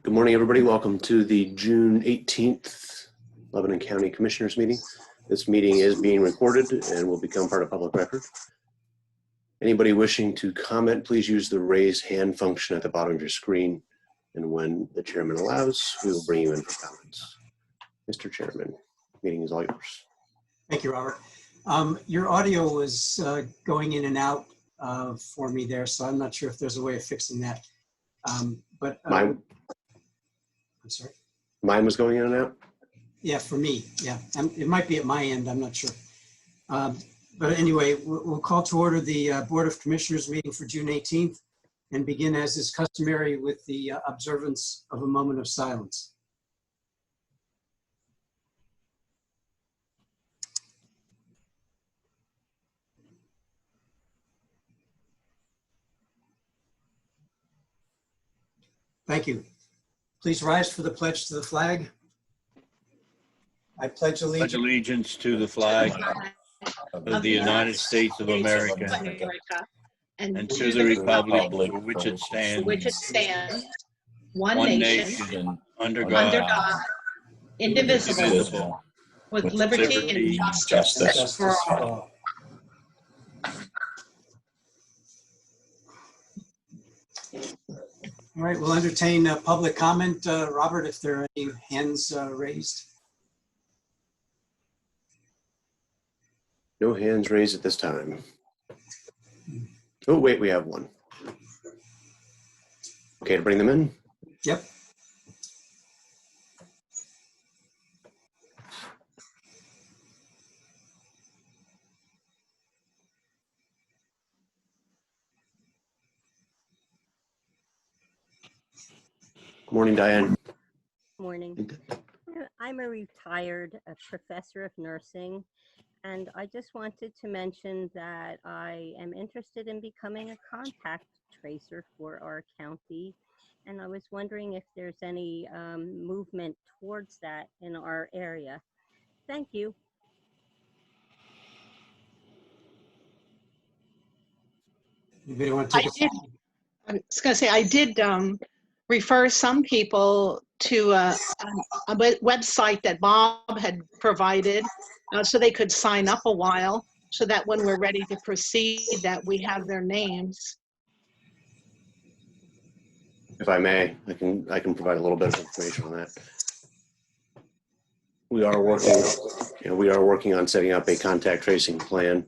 Good morning, everybody. Welcome to the June 18th Lebanon County Commissioners meeting. This meeting is being recorded and will become part of public record. Anybody wishing to comment, please use the raise hand function at the bottom of your screen. And when the chairman allows, we will bring you in for comments. Mr. Chairman, meeting is all yours. Thank you, Robert. Your audio was going in and out for me there, so I'm not sure if there's a way of fixing that. Mine, I'm sorry? Mine was going in and out? Yeah, for me, yeah. It might be at my end, I'm not sure. But anyway, we'll call to order the Board of Commissioners meeting for June 18th and begin as is customary with the observance of a moment of silence. Thank you. Please rise for the pledge to the flag. I pledge allegiance to the flag of the United States of America and to the republic for which it stands, one nation, under God, indivisible, with liberty and justice for all. All right, we'll entertain public comment. Robert, if there are any hands raised. No hands raised at this time. Oh, wait, we have one. Okay to bring them in? Yep. Good morning, Diane. Morning. I'm a retired professor of nursing, and I just wanted to mention that I am interested in becoming a contact tracer for our county, and I was wondering if there's any movement towards that in our area. Thank you. Anybody want to take I was going to say, I did refer some people to a website that Bob had provided so they could sign up a while so that when we're ready to proceed that we have their names. If I may, I can provide a little bit of information on that. We are working on setting up a contact tracing plan.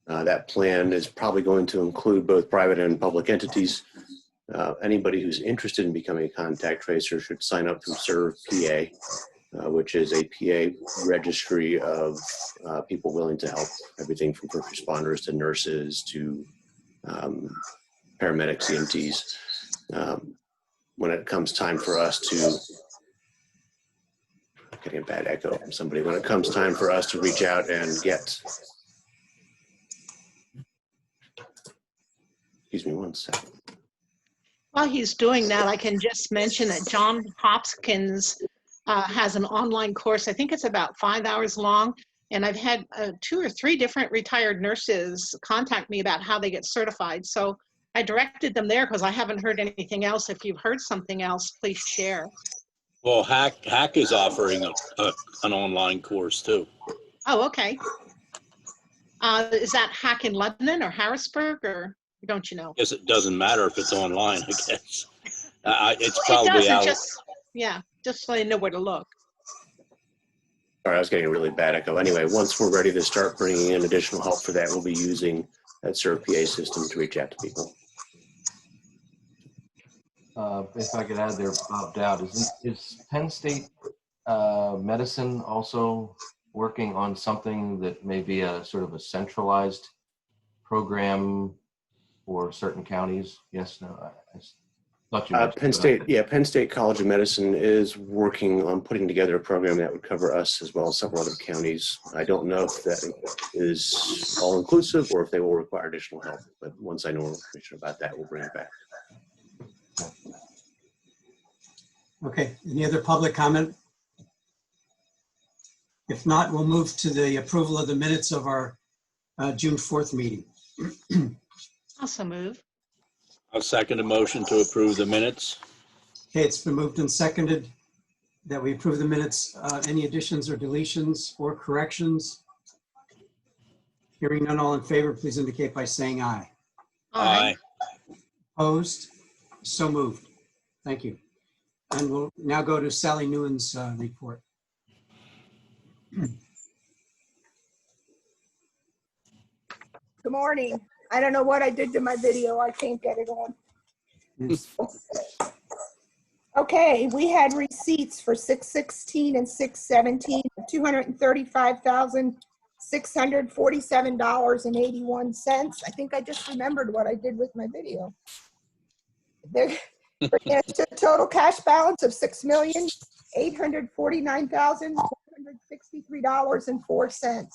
That plan is probably going to include both private and public entities. Anybody who's interested in becoming a contact tracer should sign up through Serve PA, which is a PA registry of people willing to help, everything from first responders to nurses to paramedics, EMTs. When it comes time for us to, I'm getting a bad echo from somebody, when it comes time for us to reach out and get, excuse me one second. While he's doing that, I can just mention that Johns Hopkins has an online course. I think it's about 5 hours long. And I've had 2 or 3 different retired nurses contact me about how they get certified. So I directed them there because I haven't heard anything else. If you've heard something else, please share. Well, HAC is offering an online course too. Oh, okay. Is that HAC in Lebanon or Harrisburg, or don't you know? Yes, it doesn't matter if it's online, I guess. It's probably it out. Just so you know where to look. Sorry, I was getting a really bad echo. Anyway, once we're ready to start bringing in additional help for that, we'll be using that Serve PA system to reach out to people. If I could add there, Bob Dowd, is Penn State Medicine also working on something that may be a sort of a centralized program for certain counties? Yes, no, I thought you Penn State College of Medicine is working on putting together a program that would cover us as well as several other counties. I don't know if that is all inclusive or if they will require additional help, but once I know more information about that, we'll bring it back. Okay, any other public comment? If not, we'll move to the approval of the minutes of our June 4th meeting. Also move. I'll second the motion to approve the minutes. Okay, it's been moved and seconded that we approve the minutes. Any additions or deletions or corrections? Hearing none, all in favor, please indicate by saying aye. Aye. Opposed? So moved. Thank you. And we'll now go to Sally Nguyen's report. Good morning. I don't know what I did to my video. I can't get it on. Okay, we had receipts for 6/16 and 6/17, $235,647.81. I think I just remembered what I did with my video. There, bringing us to a total cash balance of $6,849,163.04.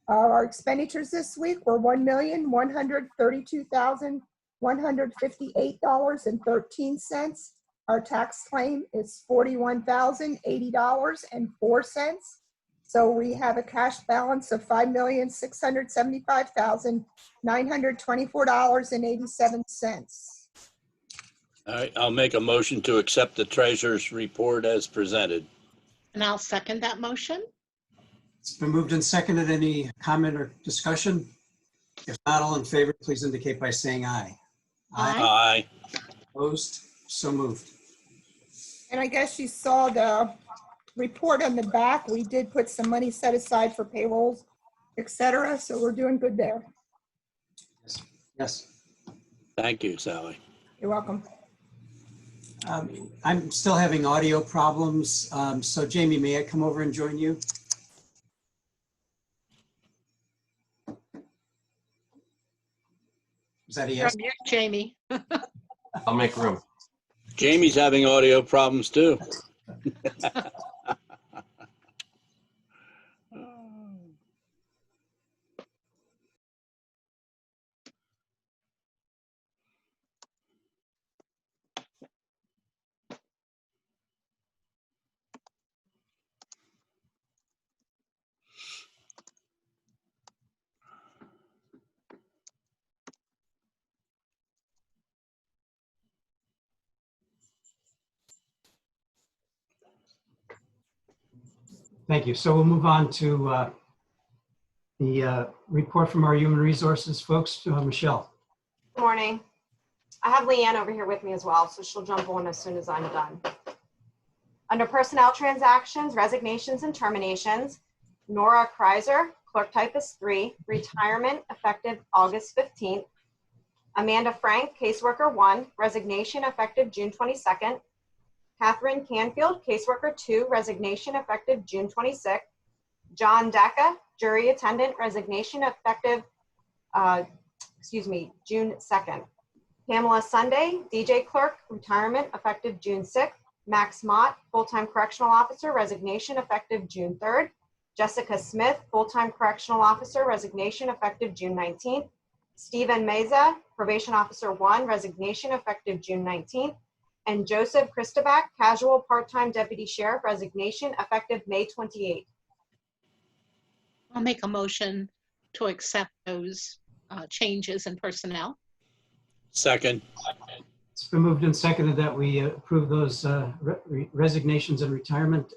Our expenditures this week were $1,132,158.13. Our tax claim is $41,080.04. So we have a cash balance of $5,675,924.87. All right, I'll make a motion to accept the treasurer's report as presented. And I'll second that motion. It's been moved and seconded. Any comment or discussion? If not, all in favor, please indicate by saying aye. Aye. Opposed? So moved. And I guess you saw the report on the back. We did put some money set aside for payrolls, etc. So we're doing good there. Yes. Thank you, Sally. You're welcome. I'm still having audio problems. So Jamie, may I come over and join you? Is that a You're yes? on mute, Jamie. I'll make room. Jamie's having audio problems too. Thank you. So we'll move on to the report from our human resources folks. Michelle. Good morning. I have Leanne over here with me as well, so she'll jump on as soon as I'm done. Under personnel transactions, resignations, and terminations, Nora Kreiser, clerk typist 3, retirement effective August 15th. Amanda Frank, caseworker 1, resignation effective June 22nd. Catherine Canfield, caseworker 2, resignation effective June 26th. John Dacca, jury attendant, resignation effective, June 2nd. Pamela Sunday, DJ clerk, retirement effective June 6th. Max Mott, full-time correctional officer, resignation effective June 3rd. Jessica Smith, full-time correctional officer, resignation effective June 19th. Stephen Meza, probation officer 1, resignation effective June 19th. And Joseph Christovac, casual part-time deputy sheriff, resignation effective May 28th. I'll make a motion to accept those changes in personnel. Second. It's been moved and seconded that we approve those resignations and retirement.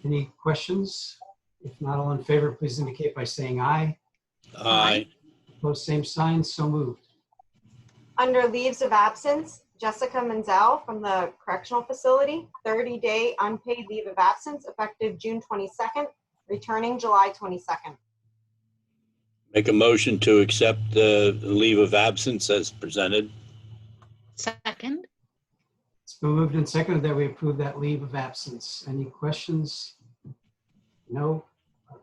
Any questions? If not, all in favor, please indicate by saying aye. Aye. Opposed, same sign. So moved. Under leaves of absence, Jessica Menzel from the correctional facility, 30-day unpaid leave of absence effective June 22nd, returning July 22nd. Make a motion to accept the leave of absence as presented. Second. It's been moved and seconded that we approve that leave of absence. Any questions? No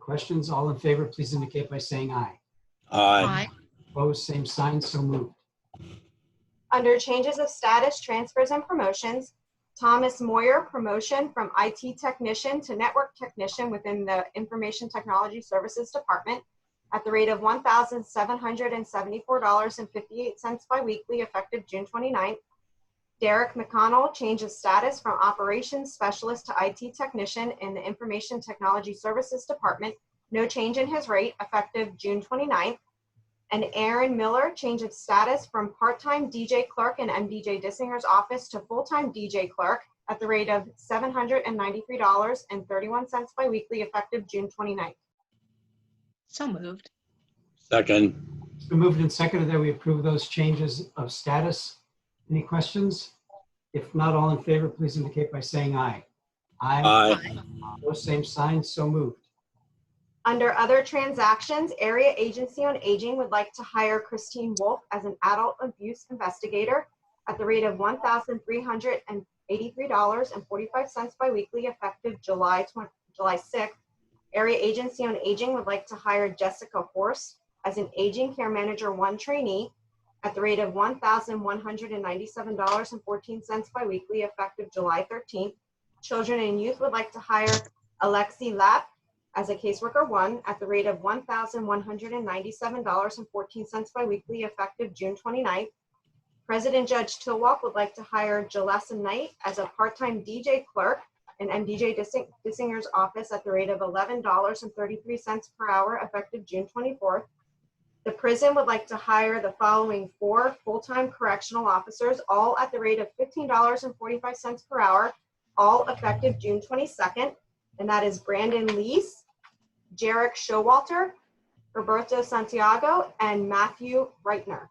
questions. All in favor, please indicate by saying aye. Aye. Opposed, same sign. So moved. Under changes of status, transfers, and promotions, Thomas Moyer, promotion from IT technician to network technician within the Information Technology Services Department at the rate of $1,774.58 biweekly effective June 29th. Derek McConnell changes status from operations specialist to IT technician in the Information Technology Services Department. No change in his rate effective June 29th. and Aaron Miller, change of status from part-time DJ clerk in MDJ Dissinger's office to full-time DJ clerk at the rate of $793.31 biweekly effective June 29th. So moved. Second. It's been moved and seconded that we approve those changes of status. Any questions? If not, all in favor, please indicate by saying aye. Aye. Those same sign, so moved. Under other transactions, Area Agency on Aging would like to hire Christine Wolf as an adult abuse investigator at the rate of $1,383.45 biweekly effective July 6th. Area Agency on Aging would like to hire Jessica Horst as an Aging Care Manager 1 trainee at the rate of $1,197.14 biweekly effective July 13th. Children and Youth would like to hire Alexi Lapp as a caseworker 1 at the rate of $1,197.14 biweekly effective June 29th. President Judge Tilwalk would like to hire Jalessa Knight as a part-time DJ clerk in MDJ Dissinger's office at the rate of $11.33 per hour effective June 24th. The prison would like to hire the following 4 full-time correctional officers, all at the rate of $15.45 per hour, all effective June 22nd. And that is Brandon Lees, Jarek Showalter, Roberto Santiago, and Matthew Reitner.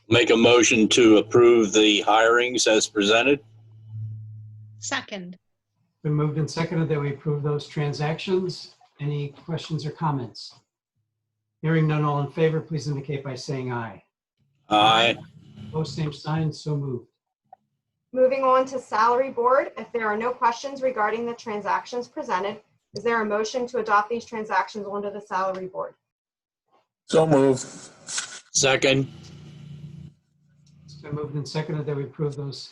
Make a motion to approve the hirings as presented. Second. Been moved and seconded that we approve those transactions. Any questions or comments? Hearing none, all in favor, please indicate by saying aye. Aye. Opposed, same sign, so moved. Moving on to Salary Board, if there are no questions regarding the transactions presented, is there a motion to adopt these transactions onto the Salary Board? So moved. Second. It's been moved and seconded that we approve those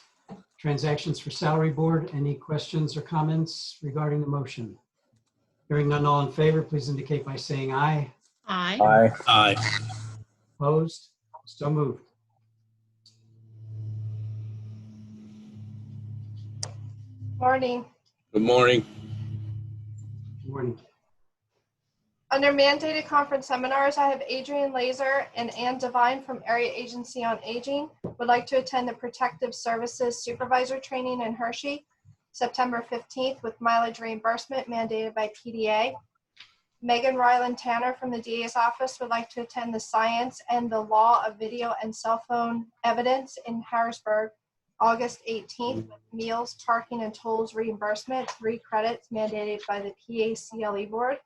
transactions for Salary Board. Any questions or comments regarding the motion? Hearing none, all in favor, please indicate by saying aye. Aye. Aye. Aye. Opposed, so moved. Morning. Good morning. Good morning. Under mandated conference seminars, I have Adrian Laser and Ann Devine from Area Agency on Aging would like to attend the Protective Services Supervisor Training in Hershey, September 15th with mileage reimbursement mandated by PDA. Megan Ryland Tanner from the DA's office would like to attend the Science and the Law of Video and Cell Phone Evidence in Harrisburg, August 18th with meals, parking, and tolls reimbursement, 3 credits mandated by the PACLE board.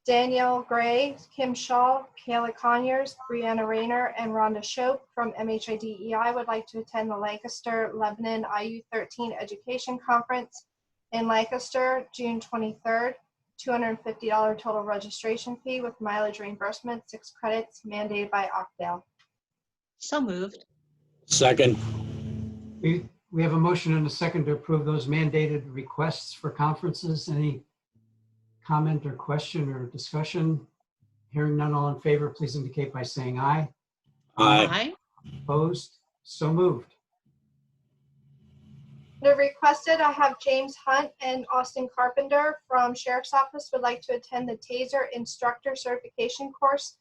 Danielle Gray, Kim Shaw, Kayla Conyers, Brianna Rayner, and Rhonda Shope from MHIDEI would like to attend the Lancaster Lebanon IU13 Education Conference in Lancaster, June 23rd. $250 total registration fee with mileage reimbursement, 6 credits mandated by Oakdale. So moved. Second. We have a motion and a second to approve those mandated requests for conferences. Any comment or question or discussion? Hearing none, all in favor, please indicate by saying aye. Aye. Opposed, so moved. Under requested, I have James Hunt and Austin Carpenter from Sheriff's Office would like to attend the TASER Instructor Certification course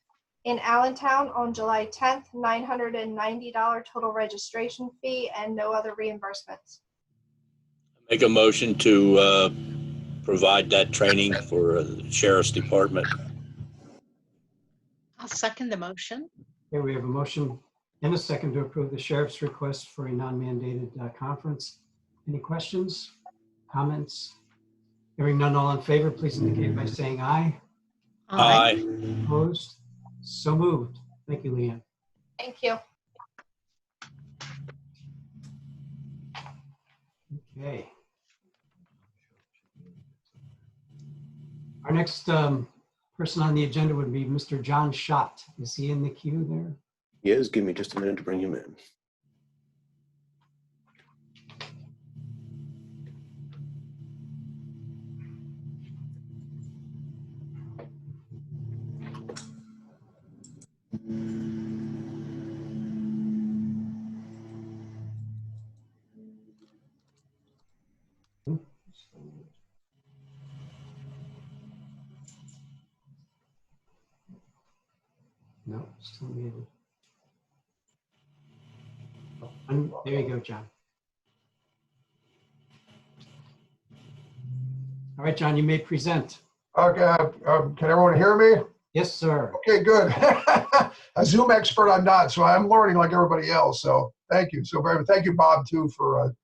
in Allentown on July 10th, $990 total registration fee and no other reimbursements. Make a motion to provide that training for the Sheriff's Department. I'll second the motion. Okay, we have a motion and a second to approve the sheriff's request for a non-mandated conference. Any questions, comments? Hearing none, all in favor, please indicate by saying aye. Aye. Opposed, so moved. Thank you, Leanne. Thank you. Okay. Our next person on the agenda would be Mr. John Schott. Is he in the queue there? Yes, give me just a minute to bring him in. No, still muted. There you go, John. All right, John, you may present. Okay, can everyone hear me? Yes, sir. Okay, good. A Zoom expert I'm not, so I'm learning like everybody else. So thank you. So very thank you, Bob, too, for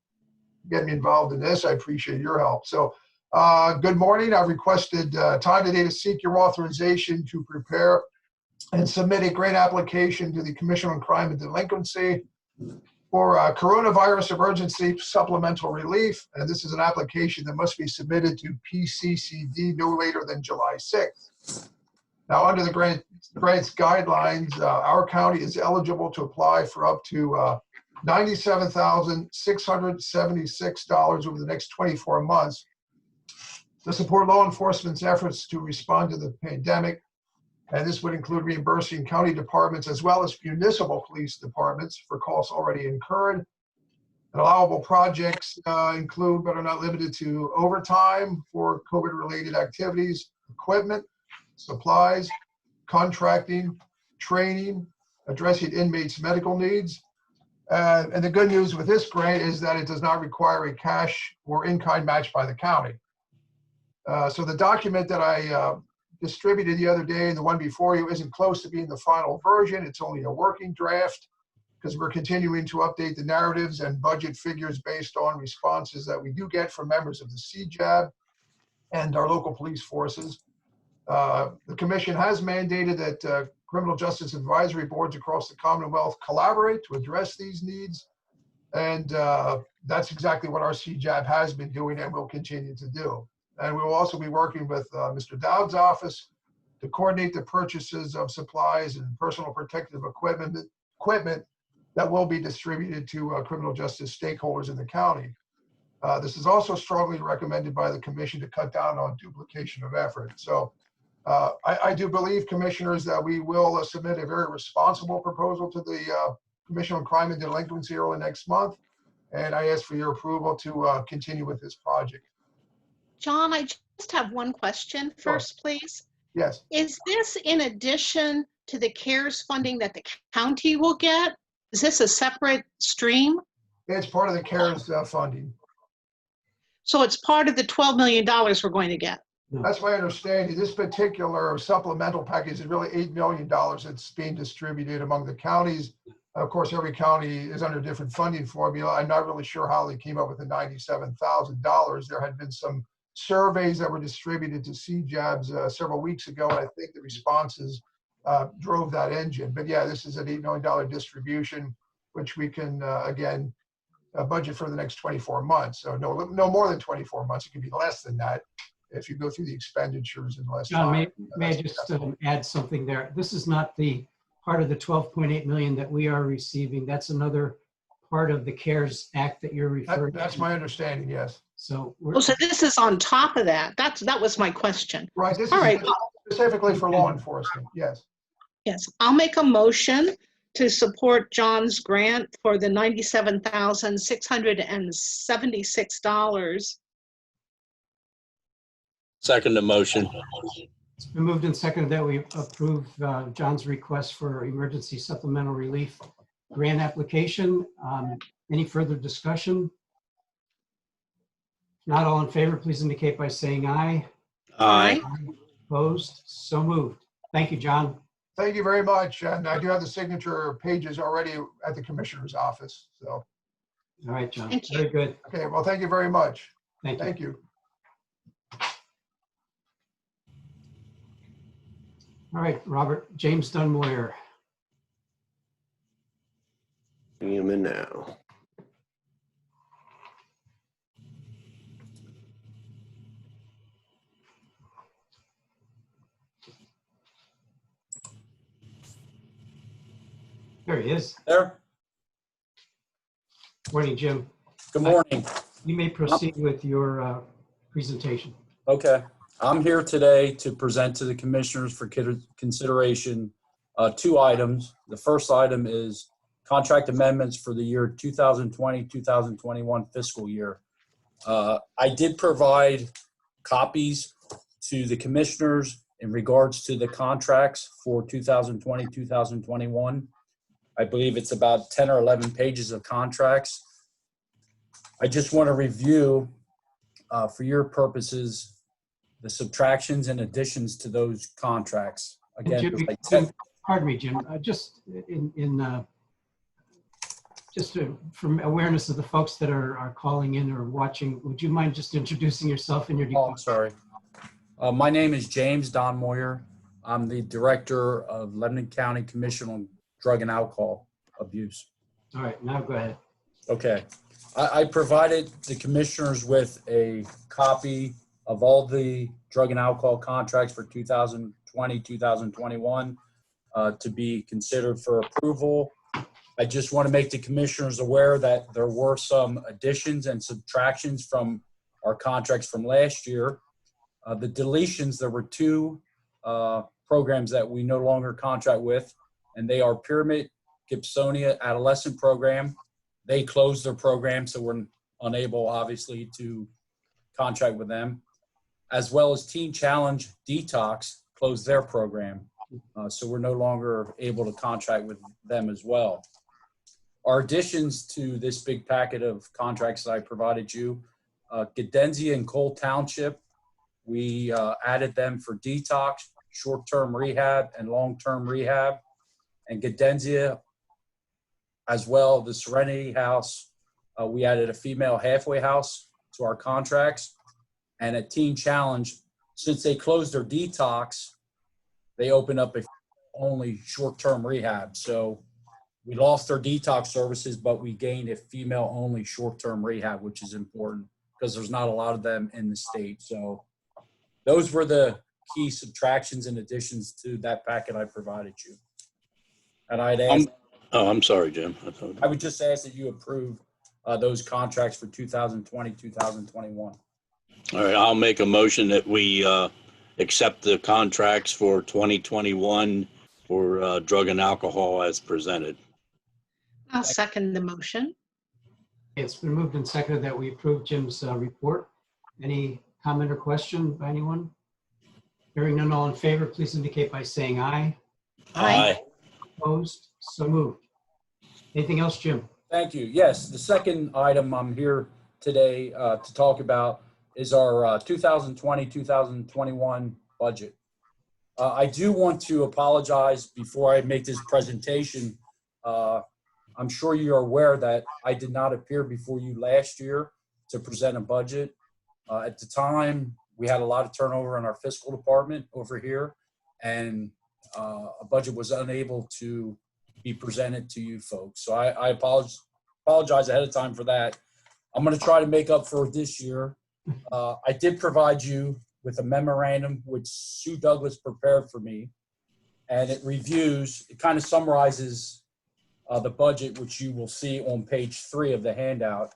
getting me involved in this. I appreciate your help. So good morning. I've requested time today to seek your authorization to prepare and submit a grant application to the Commission on Crime and Delinquency for coronavirus emergency supplemental relief. And this is an application that must be submitted to PCCD no later than July 6th. Now, under the grant's guidelines, our county is eligible to apply for up to $97,676 over the next 24 months to support law enforcement's efforts to respond to the pandemic. And this would include reimbursing county departments as well as municipal police departments for costs already incurred. And allowable projects include, but are not limited to, overtime for COVID-related activities, equipment, supplies, contracting, training, addressing inmates' medical needs. And the good news with this grant is that it does not require a cash or in-kind match by the county. So the document that I distributed the other day, the one before you, isn't close to being the final version. It's only a working draft because we're continuing to update the narratives and budget figures based on responses that we do get from members of the CJAB and our local police forces. The commission has mandated that criminal justice advisory boards across the Commonwealth collaborate to address these needs. And that's exactly what our CJAB has been doing and will continue to do. And we will also be working with Mr. Dowd's office to coordinate the purchases of supplies and personal protective equipment that will be distributed to criminal justice stakeholders in the county. This is also strongly recommended by the commission to cut down on duplication of effort. So I do believe, commissioners, that we will submit a very responsible proposal to the Commission on Crime and Delinquency early next month. And I ask for your approval to continue with this project. John, I just have one question first, please. Yes. Is this in addition to the CARES funding that the county will get? Is this a separate stream? It's part of the CARES funding. So it's part of the $12 million we're going to get? That's my understanding. This particular supplemental package is really $8 million that's being distributed among the counties. Of course, every county is under different funding formula. I'm not really sure how they came up with the $97,000. There had been some surveys that were distributed to CJABs several weeks ago, and I think the responses drove that engine. But yeah, this is an $8 million distribution, which we can, again, budget for the next 24 months. So no more than 24 months. It could be less than that if you go through the expenditures in less time. John, may I just add something there? This is not the part of the 12.8 million that we are receiving. That's another part of the CARES Act that you're referring to. That's my understanding, yes. So, so this is on top of that. That was my question. Right. This All is right. specifically for law enforcement. Yes. Yes, I'll make a motion to support John's grant for the $97,676. Second the motion. it's been moved and seconded that we approve John's request for emergency supplemental relief grant application. Any further discussion? If not, all in favor, please indicate by saying aye. Aye. Opposed? So moved. Thank you, John. Thank you very much. And I do have the signature pages already at the commissioner's office. So. All right, John. Thank you. Very good. Okay. Well, thank you very much. Thank you. Thank you. All right, Robert, James Dunmoyer. Bringing him in now. There he is. There. Morning, Jim. Good morning. You may proceed with your presentation. Okay. I'm here today to present to the commissioners for consideration two items. The first item is contract amendments for the year 2020-2021 fiscal year. I did provide copies to the commissioners in regards to the contracts for 2020, 2021. I believe it's about 10 or 11 pages of contracts. I just want to review, for your purposes, the subtractions and additions to those contracts. Again, Jim, there's like Jim, 10. pardon me, Jim, just from awareness of the folks that are calling in or watching, would you mind just introducing yourself and your Oh, department? I'm sorry. My name is James Don Moyer. I'm the Director of Lebanon County Commission on Drug and Alcohol Abuse. All right, now go ahead. Okay. I provided the commissioners with a copy of all the drug and alcohol contracts for 2020, 2021 to be considered for approval. I just want to make the commissioners aware that there were some additions and subtractions from our contracts from last year. The deletions, there were two programs that we no longer contract with, and they are Pyramid Gibsonia Adolescent Program. They closed their program, so we're unable, obviously, to contract with them, as well as Teen Challenge Detox closed their program. So we're no longer able to contract with them as well. Our additions to this big packet of contracts that I provided you, Gadenzia and Cole Township, we added them for detox, short-term rehab, and long-term rehab. And Gadenzia, as well, the Serenity House, we added a female halfway house to our contracts. And at Teen Challenge, since they closed their detox, they opened up a only short-term rehab. So we lost our detox services, but we gained a female-only short-term rehab, which is important because there's not a lot of them in the state. So those were the key subtractions and additions to that packet I provided you. And I'd ask, I'm sorry, Jim. I would just ask that you approve those contracts for 2020, 2021. All right, I'll make a motion that we accept the contracts for 2021 for drug and alcohol as presented. I'll second the motion. It's been moved and seconded that we approve Jim's report. Any comment or question by anyone? Hearing none, all in favor, please indicate by saying aye. Aye. Opposed? So moved. Anything else, Jim? Thank you. Yes, the second item I'm here today to talk about is our 2020-2021 budget. I do want to apologize before I make this presentation. I'm sure you're aware that I did not appear before you last year to present a budget. At the time, we had a lot of turnover in our fiscal department over here, and a budget was unable to be presented to you folks. So I apologize ahead of time for that. I'm going to try to make up for it this year. I did provide you with a memorandum which Sue Douglas prepared for me, and it kind of summarizes the budget, which you will see on page 3 of the handout.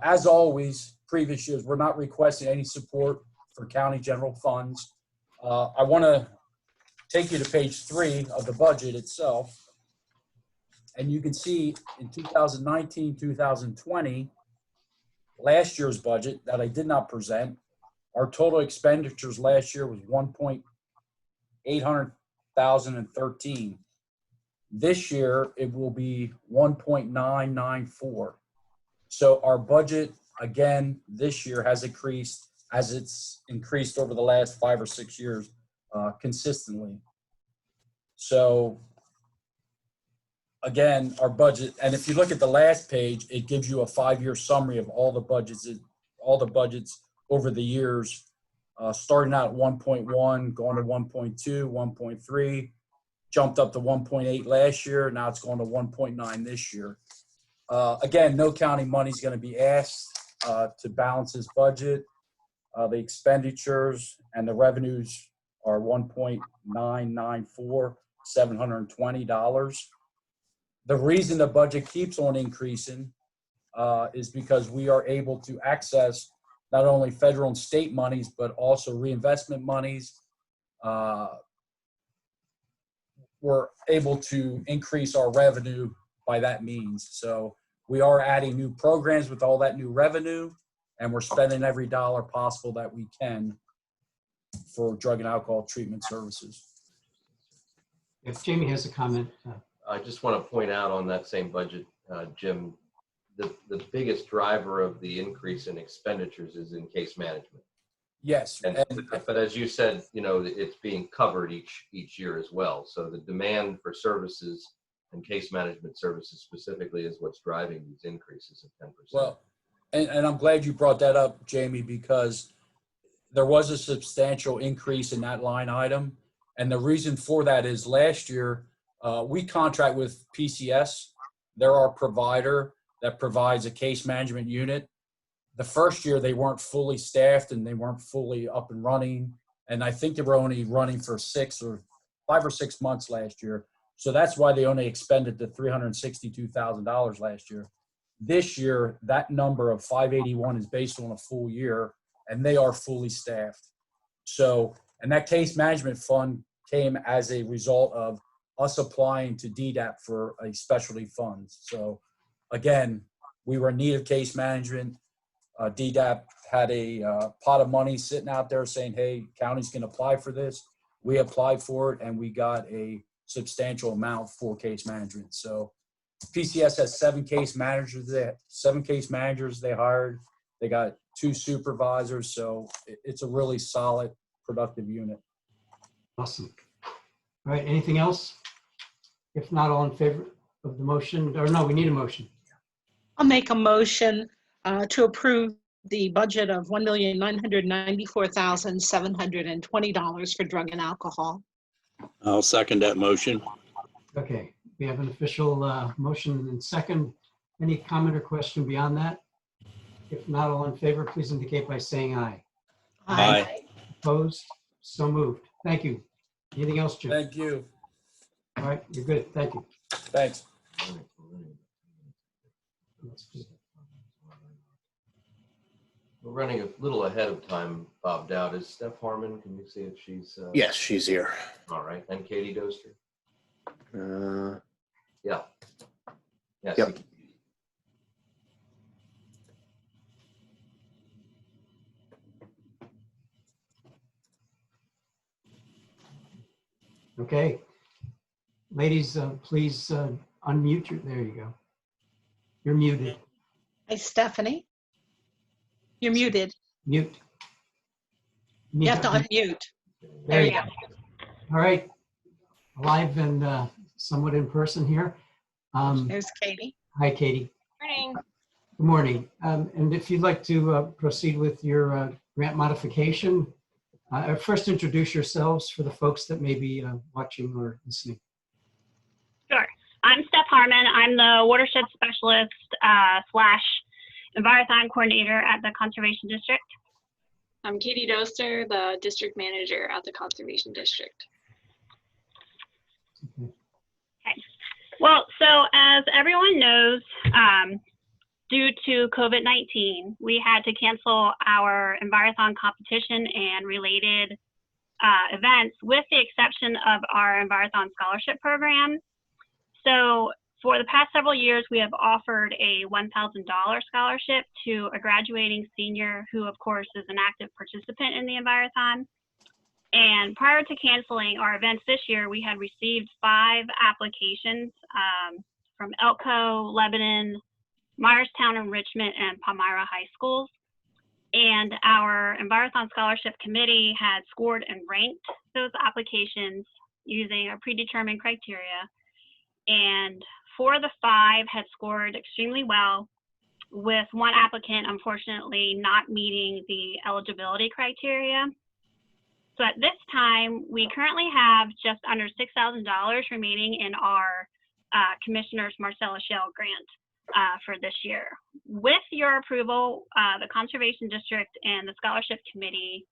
As always, previous years, we're not requesting any support for county general funds. I want to take you to page 3 of the budget itself. And you can see in 2019, 2020, last year's budget that I did not present, our total expenditures last year was $1,800,013. This year, it will be 1.994. So our budget, again, this year has increased as it's increased over the last 5 or 6 years consistently. So again, our budget, and if you look at the last page, it gives you a 5-year summary of all the budgets over the years, starting out at 1.1, going to 1.2, 1.3, jumped up to 1.8 last year. Now it's going to 1.9 this year. Again, no county money is going to be asked to balance this budget. The expenditures and the revenues are $1.994, $720. The reason the budget keeps on increasing is because we are able to access not only federal and state monies, but also reinvestment monies. We're able to increase our revenue by that means. So we are adding new programs with all that new revenue, and we're spending every dollar possible that we can for drug and alcohol treatment services. If Jamie has a comment. I just want to point out on that same budget, Jim, the biggest driver of the increase in expenditures is in case management. Yes. But as you said, it's being covered each year as well. So the demand for services and case management services specifically is what's driving these increases of 10%. Well, and I'm glad you brought that up, Jamie, because there was a substantial increase in that line item. And the reason for that is last year, we contract with PCS. They're our provider that provides a case management unit. The first year, they weren't fully staffed and they weren't fully up and running. And I think they were only running for 5 or 6 months last year. So that's why they only expended the $362,000 last year. This year, that number of 581 is based on a full year, and they are fully staffed. So, and that case management fund came as a result of us applying to DDAP for a specialty fund. So again, we were in need of case management. DDAP had a pot of money sitting out there saying, hey, counties can apply for this. We applied for it and we got a substantial amount for case management. So PCS has 7 case managers. They hired. They got 2 supervisors. So it's a really solid, productive unit. Awesome. All right, anything else? If not, all in favor of the motion, or no, we need a motion. I'll make a motion to approve the budget of $1,994,720 for drug and alcohol. I'll second that motion. Okay, we have an official motion and second. Any comment or question beyond that? If not, all in favor, please indicate by saying aye. Aye. Opposed? So moved. Thank you. Anything else, Jim? Thank you. All right, you're good. Thank you. Thanks. We're running a little ahead of time, Bob Dowd. Is Steph Harmon? Can you see if she's? Yes, she's here. All right. And Katie Doster? Yeah. Yes. Yep. Okay. Ladies, please unmute your, there you go. You're muted. Hey, Stephanie. You're muted. Mute. You have to unmute. There you go. All right. Live and somewhat in person here. There's Katie. Hi, Katie. Morning. Good morning. And if you'd like to proceed with your grant modification, first introduce yourselves for the folks that may be watching or listening. Sure. I'm Steph Harmon. I'm the watershed specialist / Envirothon coordinator at the Conservation District. I'm Katie Doster, the district manager at the Conservation District. Okay. Well, so as everyone knows, due to COVID-19, we had to cancel our Envirothon competition and related events, with the exception of our Envirothon scholarship program. So for the past several years, we have offered a $1,000 scholarship to a graduating senior who, of course, is an active participant in the Envirothon. And prior to canceling our events this year, we had received 5 applications from Elko, Lebanon, Myerstown and Richmond, and Palmyra High Schools. And our Envirothon Scholarship Committee had scored and ranked those applications using a predetermined criteria. And 4 of the 5 had scored extremely well, with 1 applicant unfortunately not meeting the eligibility criteria. So at this time, we currently have just under $6,000 remaining in our Commissioner's Marcella Shell grant for this year. With your approval, the Conservation District and the Scholarship Committee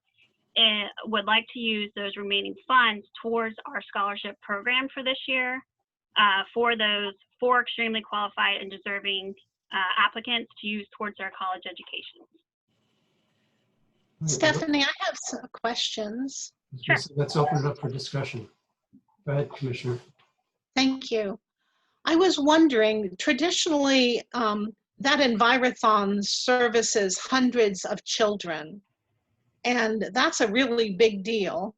would like to use those remaining funds towards our scholarship program for this year for those 4 extremely qualified and deserving applicants to use towards their college education. Stephanie, I have some questions. Sure. Let's open it up for discussion. Go ahead, Commissioner. Thank you. I was wondering, traditionally, that Envirothon services hundreds of children. And that's a really big deal.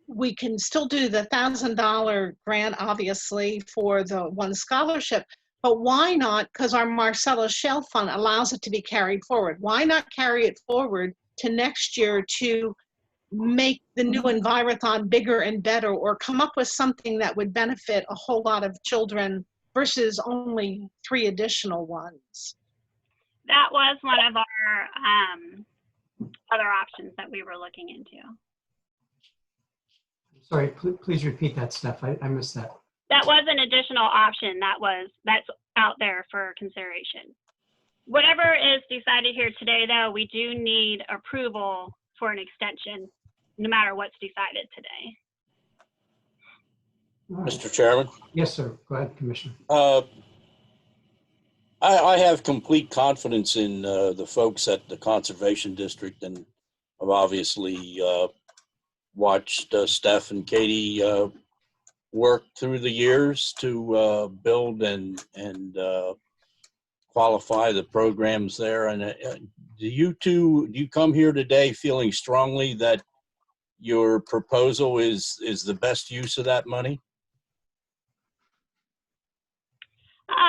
We can still do the $1,000 grant, obviously, for the one scholarship, but why not, because our Marcellus Shale Fund allows it to be carried forward. Why not carry it forward to next year to make the new Envirothon bigger and better, or come up with something that would benefit a whole lot of children versus only 3 additional ones? That was one of our other options that we were looking into. Sorry, please repeat that, Steph. I missed that. That was an additional option that's out there for consideration. Whatever is decided here today, though, we do need approval for an extension, no matter what's decided today. Right. Mr. Chairman? Yes, sir. Go ahead, Commissioner. I have complete confidence in the folks at the Conservation District, and I've obviously watched Steph and Katie work through the years to build and qualify the programs there. And do you come here today feeling strongly that your proposal is the best use of that money?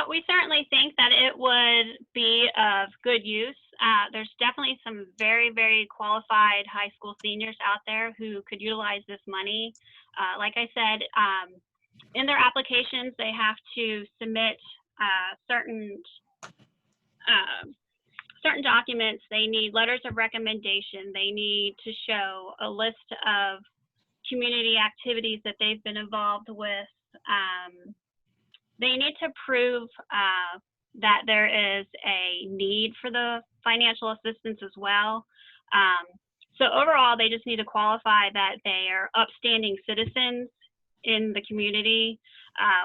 We certainly think that it would be of good use. There's definitely some very, very qualified high school seniors out there who could utilize this money. Like I said, in their applications, they have to submit certain documents. They need letters of recommendation. They need to show a list of community activities that they've been involved with. They need to prove that there is a need for the financial assistance as well. So overall, they just need to qualify that they are upstanding citizens in the community,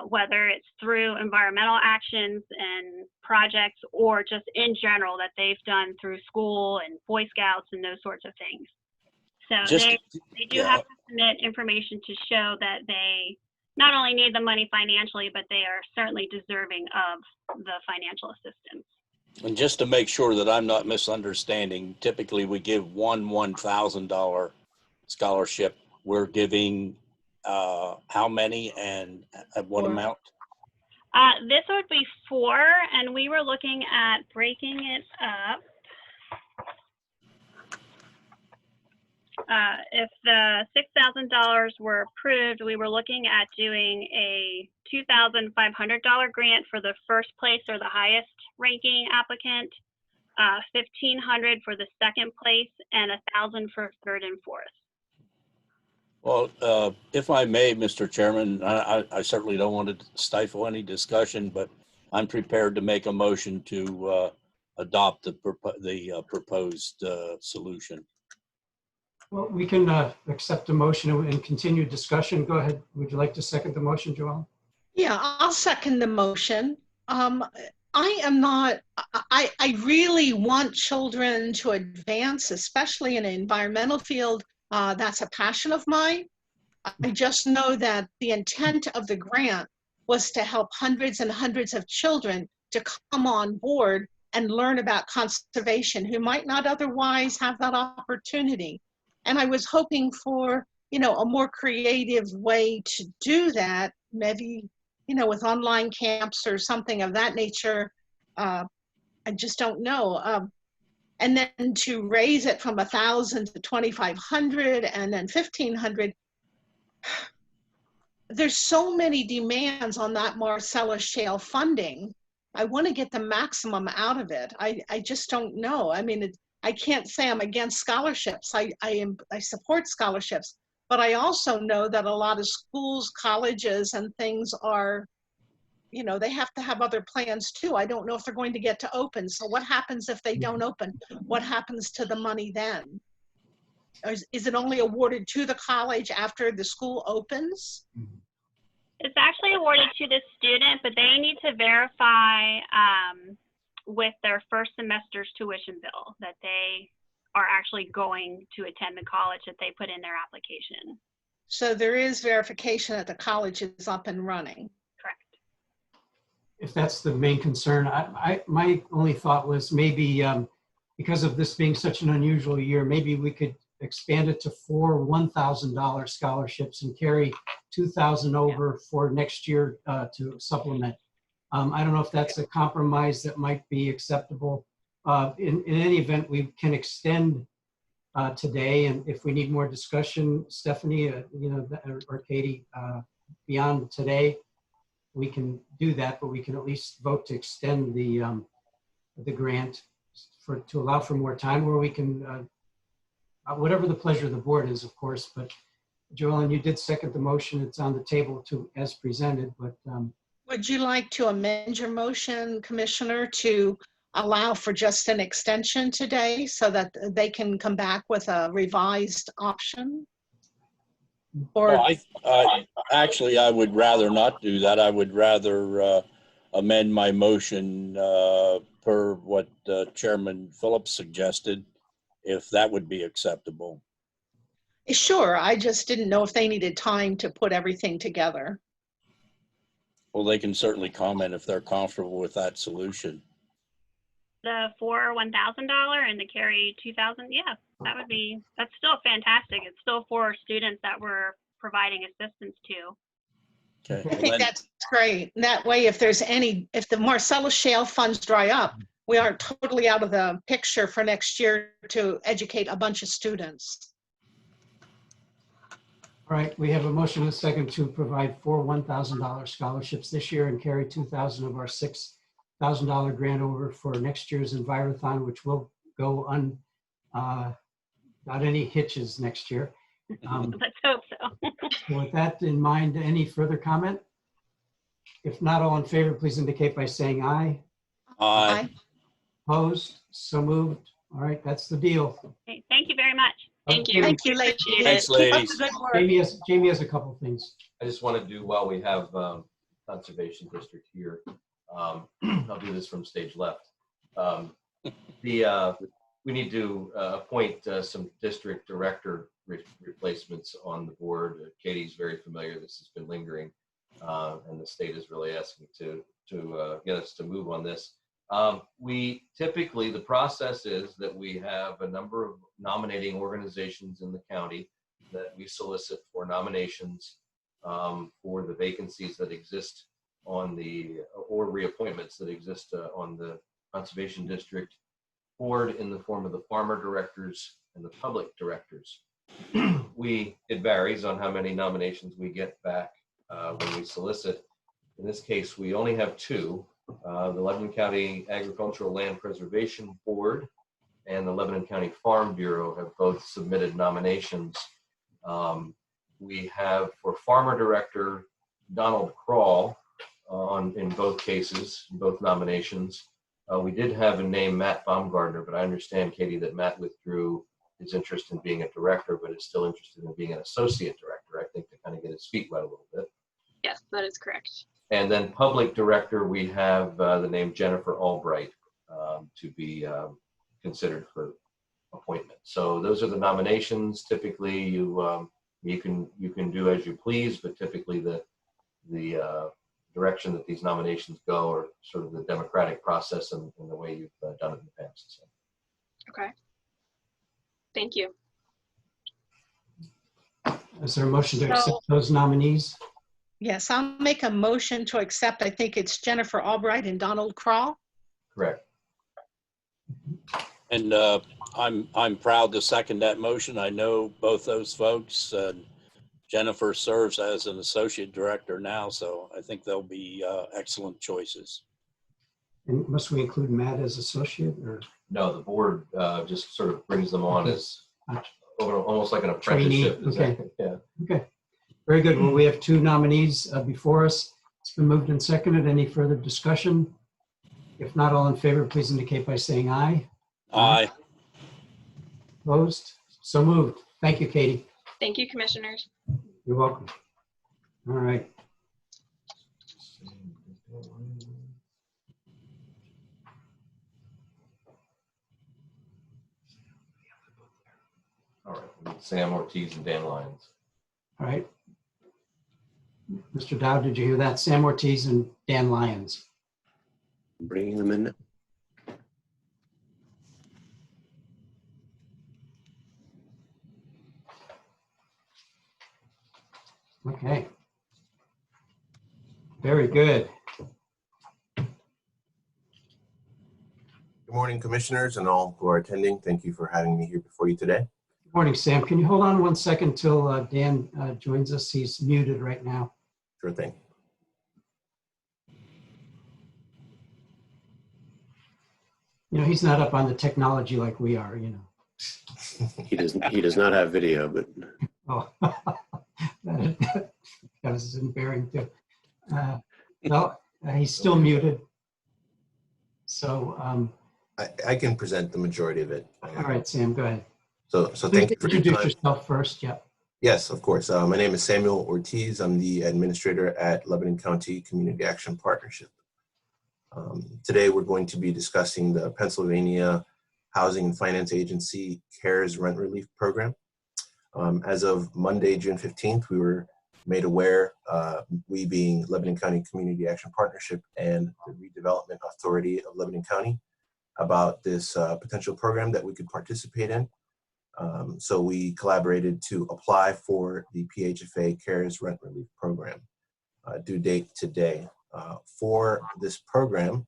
whether it's through environmental actions and projects or just in general that they've done through school and Boy Scouts and those sorts of things. So they do have to submit information to show that they not only need the money financially, but they are certainly deserving of the financial assistance. And just to make sure that I'm not misunderstanding, typically we give one $1,000 scholarship. We're giving how many and at what amount? This would be 4, and we were looking at breaking it up. If the $6,000 were approved, we were looking at doing a $2,500 grant for the first place or the highest ranking applicant, $1,500 for the second place, and $1,000 for third and fourth. Well, if I may, Mr. Chairman, I certainly don't want to stifle any discussion, but I'm prepared to make a motion to adopt the proposed solution. Well, we can accept the motion and continue discussion. Go ahead. Would you like to second the motion, Joelle? Yeah, I'll second the motion. I really want children to advance, especially in an environmental field. That's a passion of mine. I just know that the intent of the grant was to help hundreds and hundreds of children to come on board and learn about conservation who might not otherwise have that opportunity. And I was hoping for, a more creative way to do that, maybe, with online camps or something of that nature. I just don't know. And then to raise it from 1,000 to 2,500 and then 1,500. There's so many demands on that Marcellus Shale funding. I want to get the maximum out of it. I just don't know. I mean, I can't say I'm against scholarships. I support scholarships, but I also know that a lot of schools, colleges, and things are, they have to have other plans too. I don't know if they're going to get to open. So what happens if they don't open? What happens to the money then? Is it only awarded to the college after the school opens? It's actually awarded to the student, but they need to verify with their first semester's tuition bill that they are actually going to attend the college that they put in their application. So there is verification that the college is up and running. Correct. If that's the main concern, my only thought was maybe because of this being such an unusual year, maybe we could expand it to 4 $1,000 scholarships and carry 2,000 over for next year to supplement. I don't know if that's a compromise that might be acceptable. In any event, we can extend today, and if we need more discussion, Stephanie, or Katie, beyond today, we can do that, but we can at least vote to extend the grant to allow for more time, where we can, whatever the pleasure of the board is, of course. But Joellen, you did second the motion. It's on the table as presented, but. Would you like to amend your motion, Commissioner, to allow for just an extension today so that they can come back with a revised option? Or Well, actually, I would rather not do that. I would rather amend my motion per what Chairman Phillips suggested, if that would be acceptable. sure, I just didn't know if they needed time to put everything together. Well, they can certainly comment if they're comfortable with that solution. The for $1,000 and the carry 2,000, yeah, that's still fantastic. It's still for students that we're providing assistance to. Okay. I think that's great. That way, if the Marcellus Shale funds dry up, we aren't totally out of the picture for next year to educate a bunch of students. All right, we have a motion and a second to provide 4 $1,000 scholarships this year and carry 2,000 of our $6,000 grant over for next year's Envirothon, which will go without any hitches next year. Let's hope so. So with that in mind, any further comment? If not, all in favor, please indicate by saying aye. Aye. Opposed? So moved. All right, that's the deal. Okay, thank you very much. Thank you. Thank you, ladies. Thanks, ladies. Keep up the good work. Jamie has a couple things. I just want to do, while we have Conservation District here, I'll do this from stage left. We need to appoint some district director replacements on the board. Katie's very familiar. This has been lingering, and the state is really asking to get us to move on this. We typically, the process is that we have a number of nominating organizations in the county that we solicit for nominations for the vacancies that exist on or reappointments that exist on the Conservation District board in the form of the farmer directors and the public directors. It varies on how many nominations we get back when we solicit. In this case, we only have 2. The Lebanon County Agricultural Land Preservation Board and the Lebanon County Farm Bureau have both submitted nominations. We have for farmer director Donald Crawl in both cases, in both nominations. We did have a name, Matt Baumgartner, but I understand, Katie, that Matt withdrew his interest in being a director, but is still interested in being an associate director, I think, to kind of get his feet wet a little bit. Yes, that is correct. And then public director, we have the name Jennifer Albright to be considered for appointment. So those are the nominations. Typically, you can do as you please, but typically the direction that these nominations go are sort of the democratic process and the way you've done it in the past. So. Okay. Thank you. Is there a motion to accept those nominees? Yes, I'll make a motion to accept. I think it's Jennifer Albright and Donald Crawl. Correct. And I'm proud to second that motion. I know both those folks. Jennifer serves as an associate director now, so I think they'll be excellent choices. And must we include Matt as associate, or? No, the board just sort of brings them on as almost like an apprenticeship. Okay. Yeah. Okay. Very good. Well, we have 2 nominees before us. It's been moved and seconded. Any further discussion? If not, all in favor, please indicate by saying aye. Aye. Opposed? So moved. Thank you, Katie. Thank you, commissioners. You're welcome. All right. All right. Sam Ortiz and Dan Lyons. All right. Mr. Dow, did you hear that? Sam Ortiz and Dan Lyons. Bringing them in. Okay. Very good. Good morning, commissioners and all who are attending. Thank you for having me here before you today. Good morning, Sam. Can you hold on one second till Dan joins us? He's muted right now. Sure thing. You know, he's not up on the technology like we are, you know. He does not have video, but Oh, that was embarrassing too. No, he's still muted. So, I can present the majority of it. all right, Sam, go ahead. So thank you for your Introduce time. yourself first, yeah. Yes, of course. My name is Samuel Ortiz. I'm the administrator at Lebanon County Community Action Partnership. Today, we're going to be discussing the Pennsylvania Housing and Finance Agency CARES Rent Relief Program. As of Monday, June 15th, we were made aware, we being Lebanon County Community Action Partnership and the Redevelopment Authority of Lebanon County, about this potential program that we could participate in. So we collaborated to apply for the PHFA CARES Rent Relief Program. Due date today. For this program,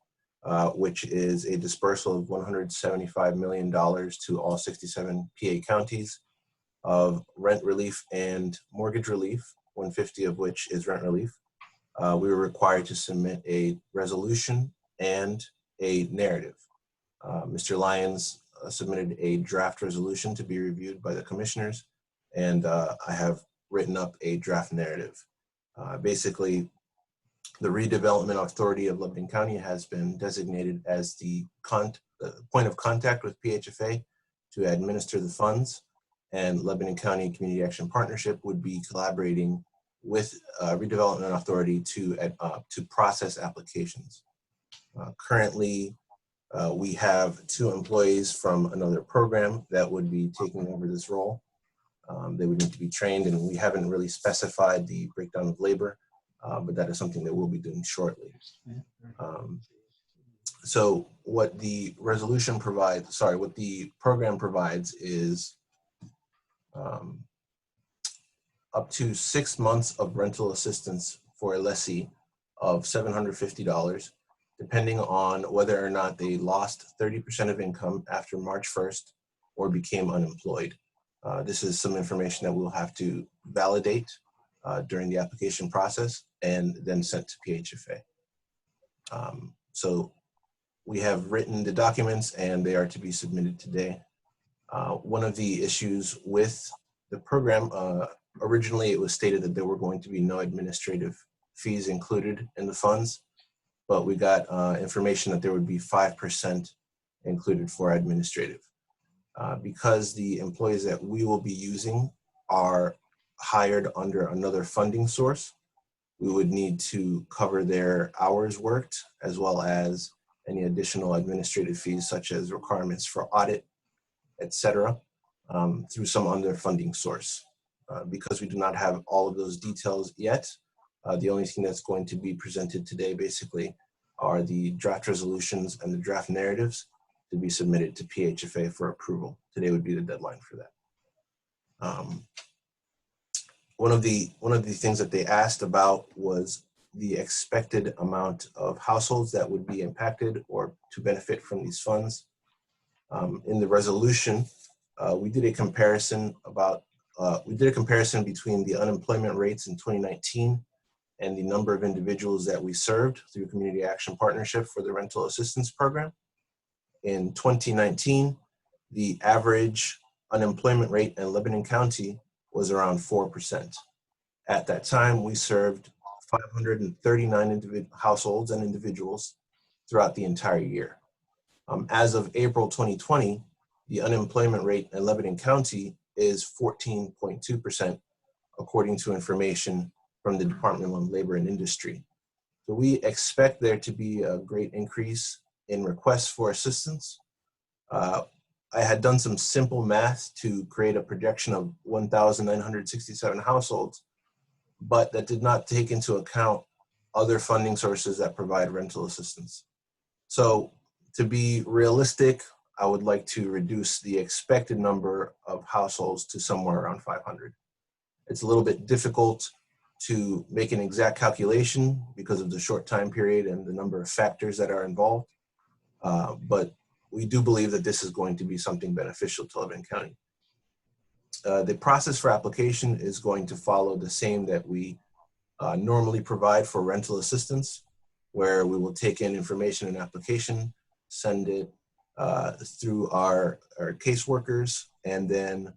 which is a dispersal of $175 million to all 67 PA counties of rent relief and mortgage relief, 150 of which is rent relief. We were required to submit a resolution and a narrative. Mr. Lyons submitted a draft resolution to be reviewed by the commissioners, and I have written up a draft narrative. Basically, the Redevelopment Authority of Lebanon County has been designated as the point of contact with PHFA to administer the funds, and Lebanon County Community Action Partnership would be collaborating with Redevelopment Authority to process applications. Currently, we have 2 employees from another program that would be taking over this role. They would need to be trained, and we haven't really specified the breakdown of labor, but that is something that we'll be doing shortly. So what the resolution provides, what the program provides is up to 6 months of rental assistance for a lessee of $750, depending on whether or not they lost 30% of income after March 1st or became unemployed. This is some information that we'll have to validate during the application process and then sent to PHFA. So we have written the documents and they are to be submitted today. One of the issues with the program, originally it was stated that there were going to be no administrative fees included in the funds, but we got information that there would be 5% included for administrative. Because the employees that we will be using are hired under another funding source, we would need to cover their hours worked as well as any additional administrative fees such as requirements for audit, etc., through some other funding source. Because we do not have all of those details yet, the only thing that's going to be presented today basically are the draft resolutions and the draft narratives to be submitted to PHFA for approval. Today would be the deadline for that. One of the things that they asked about was the expected amount of households that would be impacted or to benefit from these funds. In the resolution, we did a comparison between the unemployment rates in 2019 and the number of individuals that we served through Community Action Partnership for the Rental Assistance Program. In 2019, the average unemployment rate in Lebanon County was around 4%. At that time, we served 539 households and individuals throughout the entire year. As of April 2020, the unemployment rate in Lebanon County is 14.2%, according to information from the Department of Labor and Industry. So we expect there to be a great increase in requests for assistance. I had done some simple math to create a projection of 1,967 households, but that did not take into account other funding sources that provide rental assistance. So to be realistic, I would like to reduce the expected number of households to somewhere around 500. It's a little bit difficult to make an exact calculation because of the short time period and the number of factors that are involved. But we do believe that this is going to be something beneficial to Lebanon County. The process for application is going to follow the same that we normally provide for rental assistance, where we will take in information and application, send it through our caseworkers, and then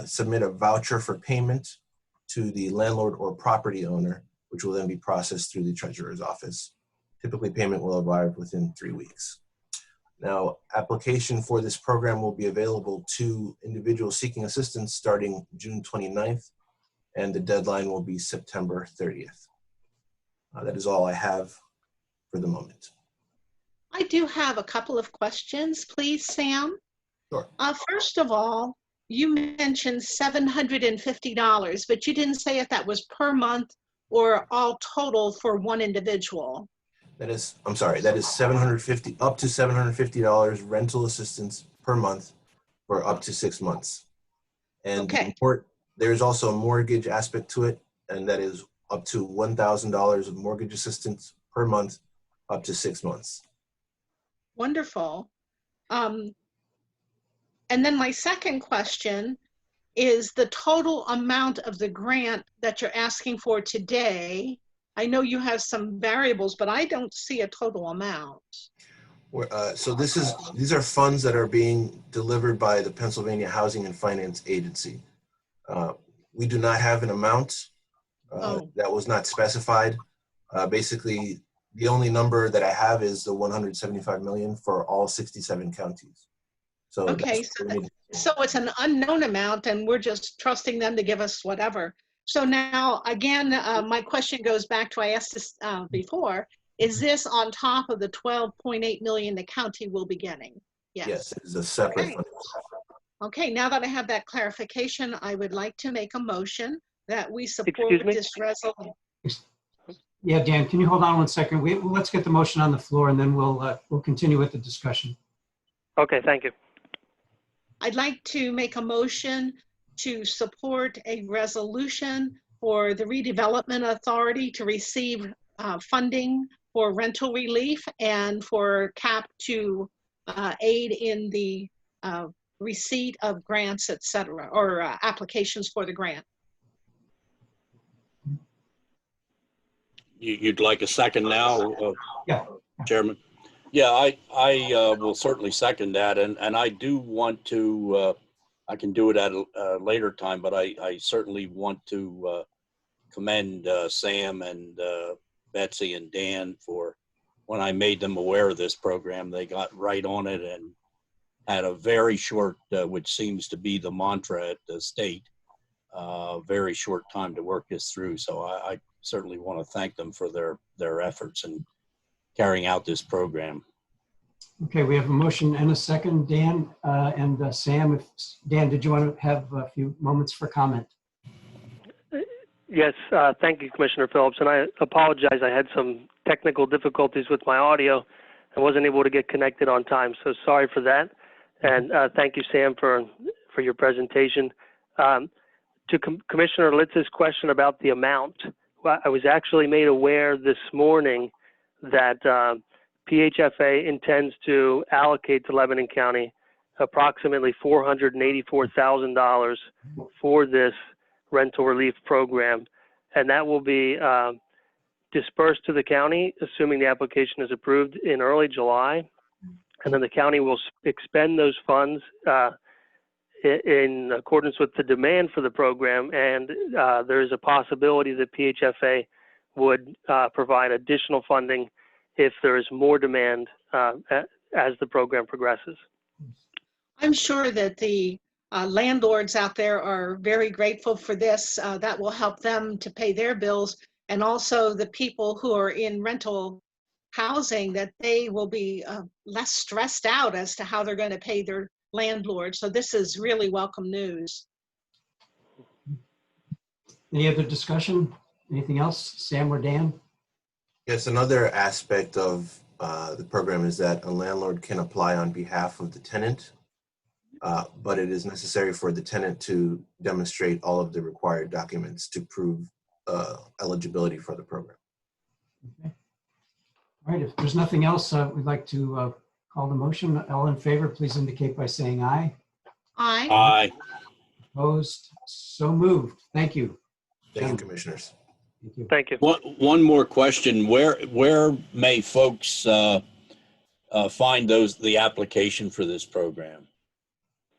submit a voucher for payment to the landlord or property owner, which will then be processed through the treasurer's office. Typically, payment will arrive within 3 weeks. Now, application for this program will be available to individuals seeking assistance starting June 29th, and the deadline will be September 30th. That is all I have for the moment. I do have a couple of questions, please, Sam. Sure. First of all, you mentioned $750, but you didn't say if that was per month or all total for one individual. That is, I'm sorry, that is $750, up to $750 rental assistance per month for up to 6 months. And okay. There's also a mortgage aspect to it, and that is up to $1,000 of mortgage assistance per month, up to 6 months. Wonderful. And then my second question is the total amount of the grant that you're asking for today. I know you have some variables, but I don't see a total amount. So these are funds that are being delivered by the Pennsylvania Housing and Finance Agency. We do not have an amount that was not specified. Basically, the only number that I have is the 175 million for all 67 counties. So okay, so it's an unknown amount, and we're just trusting them to give us whatever. So now, again, my question goes back to I asked this before. Is this on top of the 12.8 million the county will be getting? Yes. Yes, it is a separate fund. Okay, now that I have that clarification, I would like to make a motion that we support this resolution. Yeah, Dan, can you hold on one second? Let's get the motion on the floor, and then we'll continue with the discussion. Okay, thank you. I'd like to make a motion to support a resolution for the redevelopment authority to receive funding for rental relief and for CAP to aid in the receipt of grants, et cetera, or applications for the grant. You'd like a second now, yeah, Chairman? Yeah, I will certainly second that, and I do want to. I can do it at a later time, but I certainly want to commend Sam and Betsy and Dan for when I made them aware of this program. They got right on it and had a very short, which seems to be the mantra at the state, very short time to work this through. So I certainly want to thank them for their efforts in carrying out this program. Okay, we have a motion and a second, Dan and Sam. Dan, did you want to have a few moments for comment? Yes, thank you, Commissioner Phillips. And I apologize, I had some technical difficulties with my audio. I wasn't able to get connected on time, so sorry for that. And thank you, Sam, for your presentation. To Commissioner Litz's question about the amount, I was actually made aware this morning that PHFA intends to allocate to Lebanon County approximately $484,000 for this rental relief program, and that will be dispersed to the county, assuming the application is approved in early July, and then the county will expend those funds in accordance with the demand for the program, and there is a possibility that PHFA would provide additional funding if there is more demand as the program progresses. I'm sure that the landlords out there are very grateful for this. That will help them to pay their bills, and also the people who are in rental housing, that they will be less stressed out as to how they're going to pay their landlord. So this is really welcome news. Any other discussion? Anything else, Sam or Dan? Yes, another aspect of the program is that a landlord can apply on behalf of the tenant, but it is necessary for the tenant to demonstrate all of the required documents to prove eligibility for the program. Okay. All right, if there's nothing else, we'd like to call the motion. All in favor, please indicate by saying aye. Aye. Aye. Opposed? So moved. Thank you. Thank you, commissioners. Thank you. Thank you. One more question. Where may folks find the application for this program?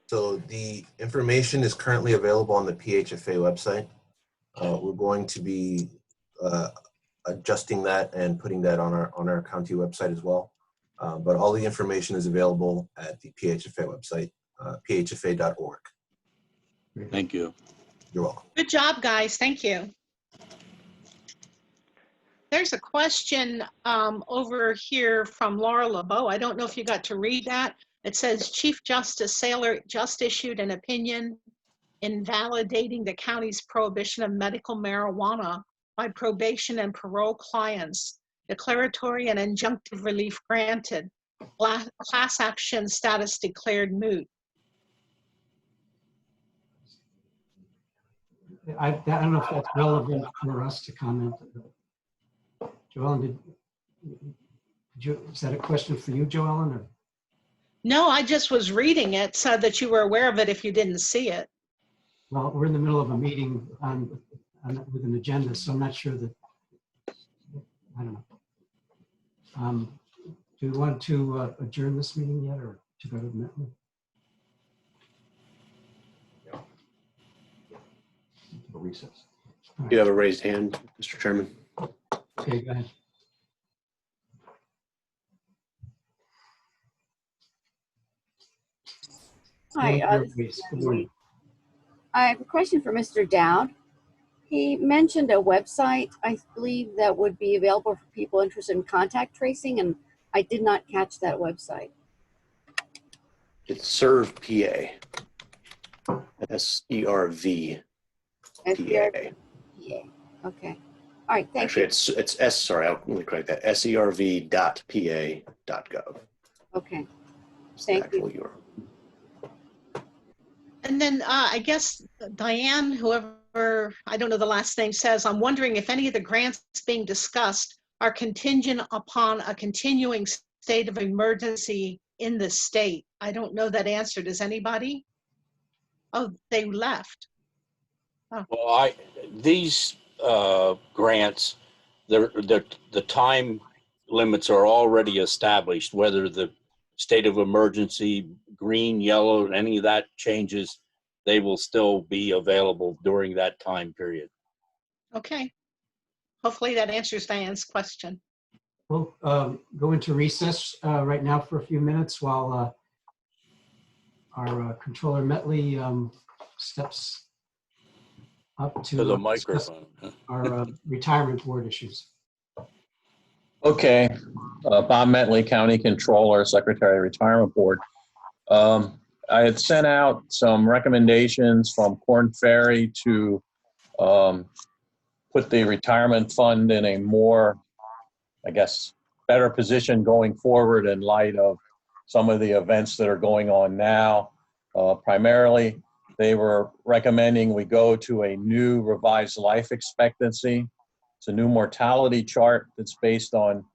So the information is currently available on the PHFA website. We're going to be adjusting that and putting that on our county website as well. But all the information is available at the PHFA website, phfa.org. Thank you. You're welcome. Good job, guys. Thank you. There's a question over here from Laura LeBeau. I don't know if you got to read that. It says Chief Justice Saylor just issued an opinion invalidating the county's prohibition of medical marijuana by probation and parole clients. Declaratory and injunctive relief granted. Class action status declared moot. I don't know if that's relevant for us to comment. Joellen, is that a question for you, Joellen? Or? No, I just was reading it so that you were aware of it if you didn't see it. Well, we're in the middle of a meeting with an agenda, so I'm not sure that, I don't know. Do we want to adjourn this meeting yet or to go to the meeting? Recess. You have a raised hand, Mr. Chairman. Okay, go ahead. Hi, Good morning. I have a question for Mr. Dowd. He mentioned a website, I believe, that would be available for people interested in contact tracing, and I did not catch that website. It's Serve PA. SERV PA. Okay. All right, thank Actually, you. it's S, sorry, I'll really correct that. SERV.pa.gov. Okay. Thank you. And then I guess Diane, whoever, I don't know the last name, says, I'm wondering if any of the grants being discussed are contingent upon a continuing state of emergency in the state. I don't know that answer. Does anybody? Oh, they left. Oh. Well, these grants, the time limits are already established, whether the state of emergency, green, yellow, any of that changes, they will still be available during that time period. Okay. Hopefully that answers Diane's question. We'll go into recess right now for a few minutes while our Controller Metley steps up to the microphone. Our retirement board issues. Okay, Bob Metley, County Controller, Secretary, Retirement Board. I had sent out some recommendations from Korn Ferry to put the retirement fund in a more, I guess, better position going forward in light of some of the events that are going on now. Primarily, they were recommending we go to a new revised life expectancy. It's a new mortality chart that's based on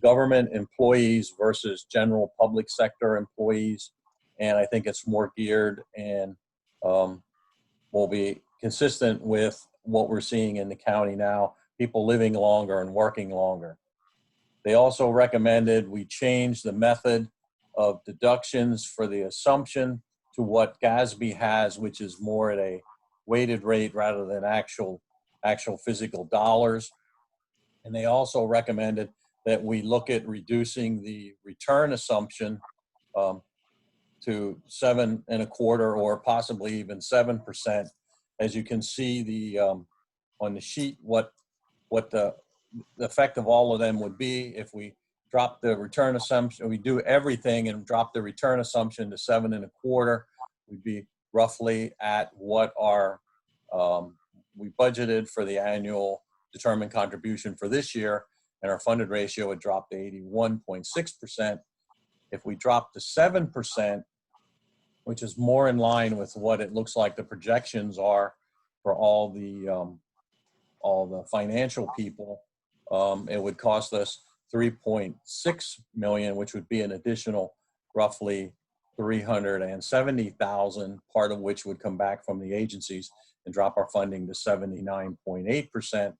government employees versus general public sector employees. And I think it's more geared and will be consistent with what we're seeing in the county now, people living longer and working longer. They also recommended we change the method of deductions for the assumption to what GASB has, which is more at a weighted rate rather than actual physical dollars. And they also recommended that we look at reducing the return assumption to 7.25% or possibly even 7%. As you can see on the sheet, what the effect of all of them would be if we drop the return assumption, we do everything and drop the return assumption to 7.25%, we'd be roughly at what our we budgeted for the annual determined contribution for this year, and our funded ratio would drop to 81.6%. If we drop to 7%, which is more in line with what it looks like the projections are for all the all the financial people, it would cost us 3.6 million, which would be an additional roughly 370,000, part of which would come back from the agencies and drop our funding to 79.8%.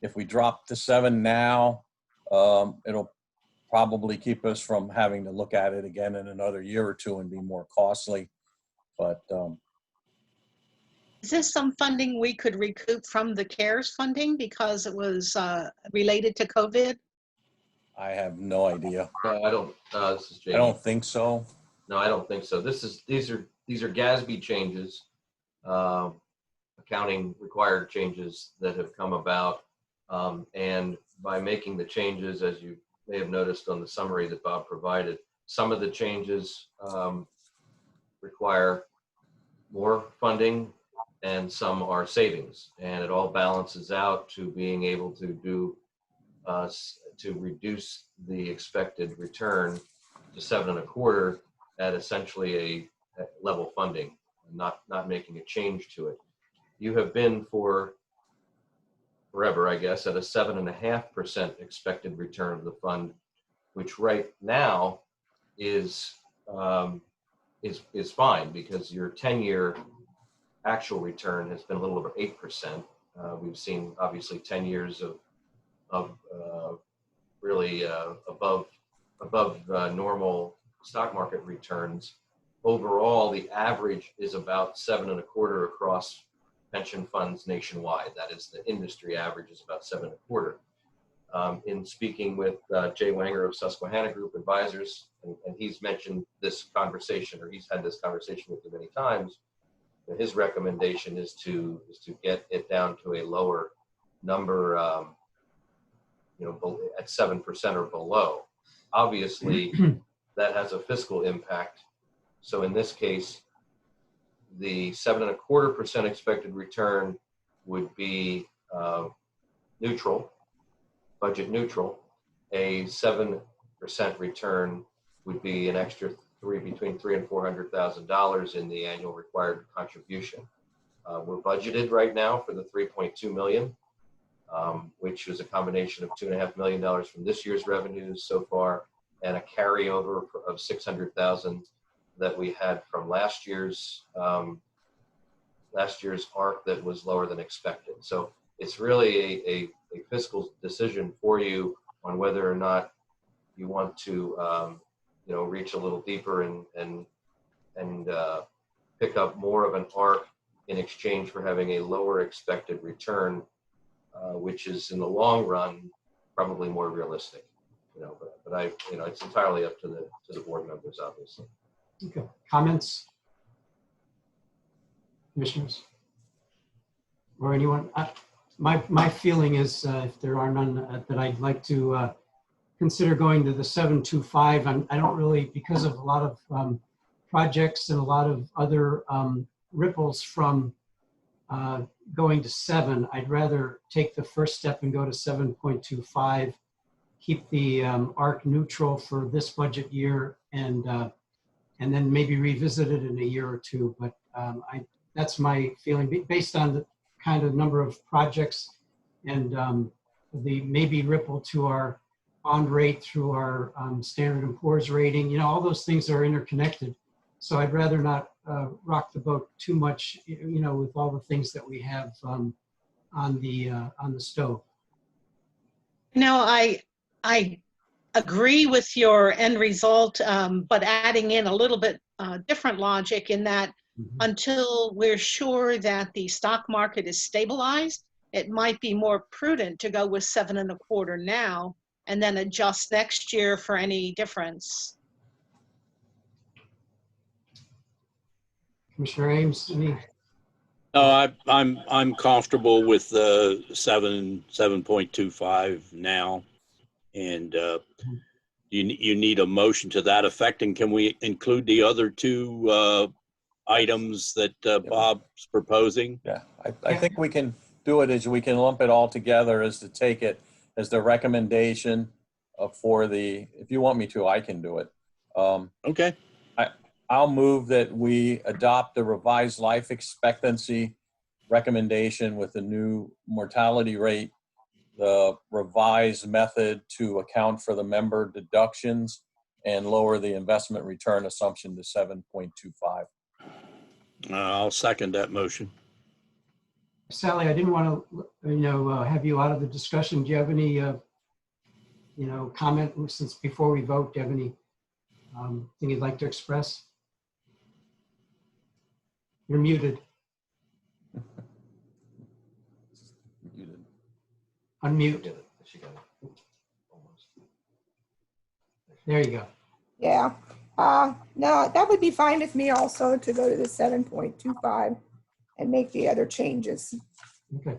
If we drop to 7 now, it'll probably keep us from having to look at it again in another year or two and be more costly. But is this some funding we could recoup from the CARES funding because it was related to COVID? I have no idea. No, I don't. This is Jamie. I don't think so. No, I don't think so. These are GASB changes, accounting required changes that have come about, and by making the changes, as you may have noticed on the summary that Bob provided, some of the changes require more funding and some are savings, and it all balances out to being able to do to reduce the expected return to 7.25 at essentially a level funding, not making a change to it. You have been for forever, I guess, at a 7.5% expected return of the fund, which right now is fine because your 10-year actual return has been a little over 8%. We've seen obviously 10 years of really above normal stock market returns. Overall, the average is about 7.25 across pension funds nationwide. That is, the industry average is about 7.25. In speaking with Jay Wanger of Susquehanna Group Advisors, and he's mentioned this conversation, or he's had this conversation with you many times, and his recommendation is to get it down to a lower number, at 7% or below. Obviously, that has a fiscal impact. So in this case, the 7.25% expected return would be neutral, budget neutral. A 7% return would be an extra between $300,000 and $400,000 in the annual required contribution. We're budgeted right now for the $3.2 million, which is a combination of $2.5 million from this year's revenues so far and a carryover of $600,000 that we had from last year's ARC that was lower than expected. So it's really a fiscal decision for you on whether or not you want to reach a little deeper and pick up more of an ARC in exchange for having a lower expected return, which is in the long run probably more realistic. But it's entirely up to the board members, obviously. Okay. Comments, commissioners, or anyone? My feeling is, if there are none, that I'd like to consider going to the 7.25. I don't really, because of a lot of projects and a lot of other ripples from going to 7. I'd rather take the first step and go to 7.25. Keep the ARC neutral for this budget year, and then maybe revisit it in a year or two. But that's my feeling based on the kind of number of projects and the maybe ripple to our bond rate through our Standard & Poor's rating. All those things are interconnected. So I'd rather not rock the boat too much, with all the things that we have on the stove. I agree with your end result, but adding in a little bit different logic in that until we're sure that the stock market is stabilized, it might be more prudent to go with 7.25 now and then adjust next year for any difference. Commissioner Ames, any? No, I'm comfortable with 7.25 now, and you need a motion to that effect. And can we include the other two items that Bob's proposing? Yeah, I think we can do it as we can lump it all together as to take it as the recommendation for the, if you want me to, I can do it. Okay. I'll move that we adopt the revised life expectancy recommendation with the new mortality rate, the revised method to account for the member deductions, and lower the investment return assumption to 7.25. I'll second that motion. Sally, I didn't want to, have you out of the discussion. Do you have any, comment since before we vote? Do you have any thing you'd like to express? You're muted. Muted. Unmute. There you go. Yeah. No, that would be fine with me also to go to the 7.25 and make the other changes. Okay.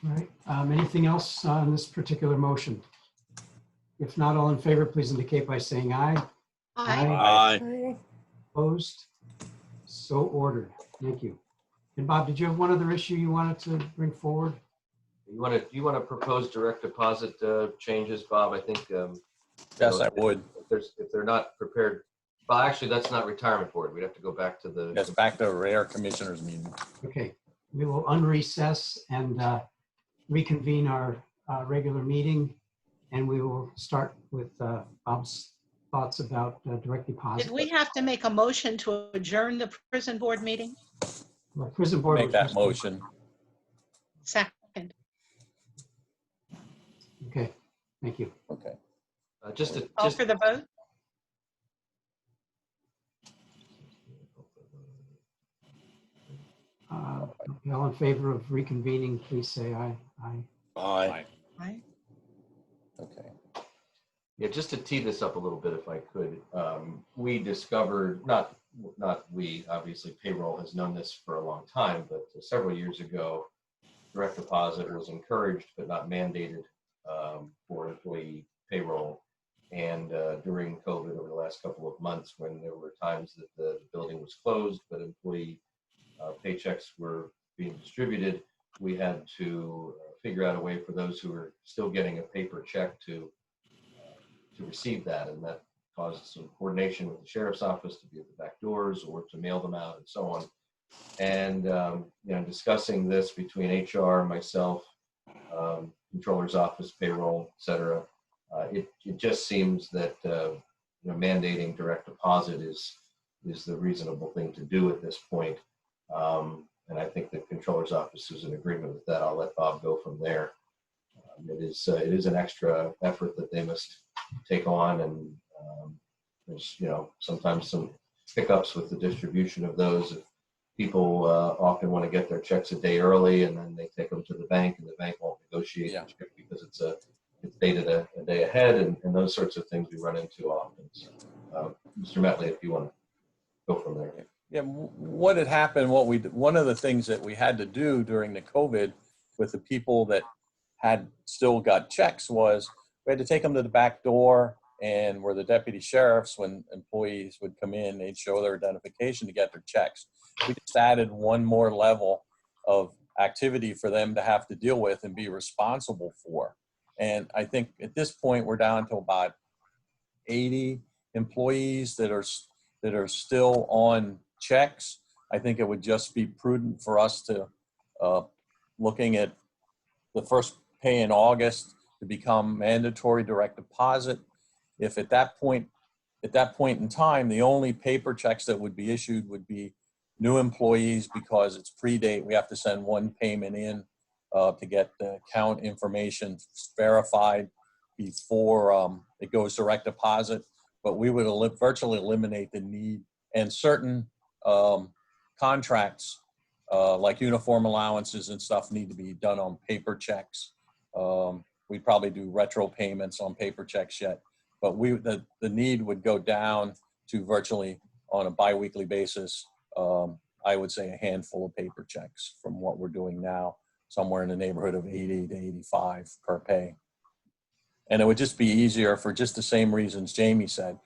All right. Anything else on this particular motion? If not, all in favor, please indicate by saying aye. Aye. Opposed? So ordered. Thank you. And Bob, did you have one other issue you wanted to bring forward? You want to propose direct deposit changes, Bob? I think. Yes, I would. If they're not prepared, well, actually, that's not retirement board. We'd have to go back to the. Yes, back to rare commissioners meeting. Okay, we will unrecess and reconvene our regular meeting, and we will start with Bob's thoughts about direct deposit. Did we have to make a motion to adjourn the prison board meeting? Well, prison board Make that motion. Second. Okay, thank you. Okay. Call for the vote? All in favor of reconvening, please say aye. Aye. Aye. Okay. Yeah, just to tee this up a little bit, if I could, we discovered, not we, obviously payroll has known this for a long time, but several years ago, direct deposit was encouraged but not mandated for employee payroll. And during COVID over the last couple of months, when there were times that the building was closed, but employee paychecks were being distributed, we had to figure out a way for those who were still getting a paper check to receive that. And that caused some coordination with the sheriff's office to be at the back doors or to mail them out and so on. And discussing this between HR, myself, controller's office, payroll, et cetera, it just seems that mandating direct deposit is the reasonable thing to do at this point. And I think the controller's office is in agreement with that. I'll let Bob go from there. It is an extra effort that they must take on, and there's sometimes some hiccups with the distribution of those. If people often want to get their checks a day early, and then they take them to the bank, and the bank won't negotiate the check because it's dated a day ahead, and those sorts of things we run into often. So, Mr. Metley, if you want to go from there. Yeah, what had happened, one of the things that we had to do during the COVID with the people that had still got checks was we had to take them to the back door, and where the deputy sheriffs, when employees would come in, they'd show their identification to get their checks. We just added one more level of activity for them to have to deal with and be responsible for. And I think at this point, we're down to about 80 employees that are still on checks. I think it would just be prudent for us to, looking at the first pay in August, to become mandatory direct deposit. If at that point in time, the only paper checks that would be issued would be new employees, because it's pre-date, we have to send one payment in to get the account information verified before it goes direct deposit. But we would virtually eliminate the need, and certain contracts like uniform allowances and stuff need to be done on paper checks. We'd probably do retro payments on paper checks yet, but the need would go down to virtually on a biweekly basis. I would say a handful of paper checks from what we're doing now, somewhere in the neighborhood of 80 to 85 per pay. And it would just be easier for just the same reasons Jamie said.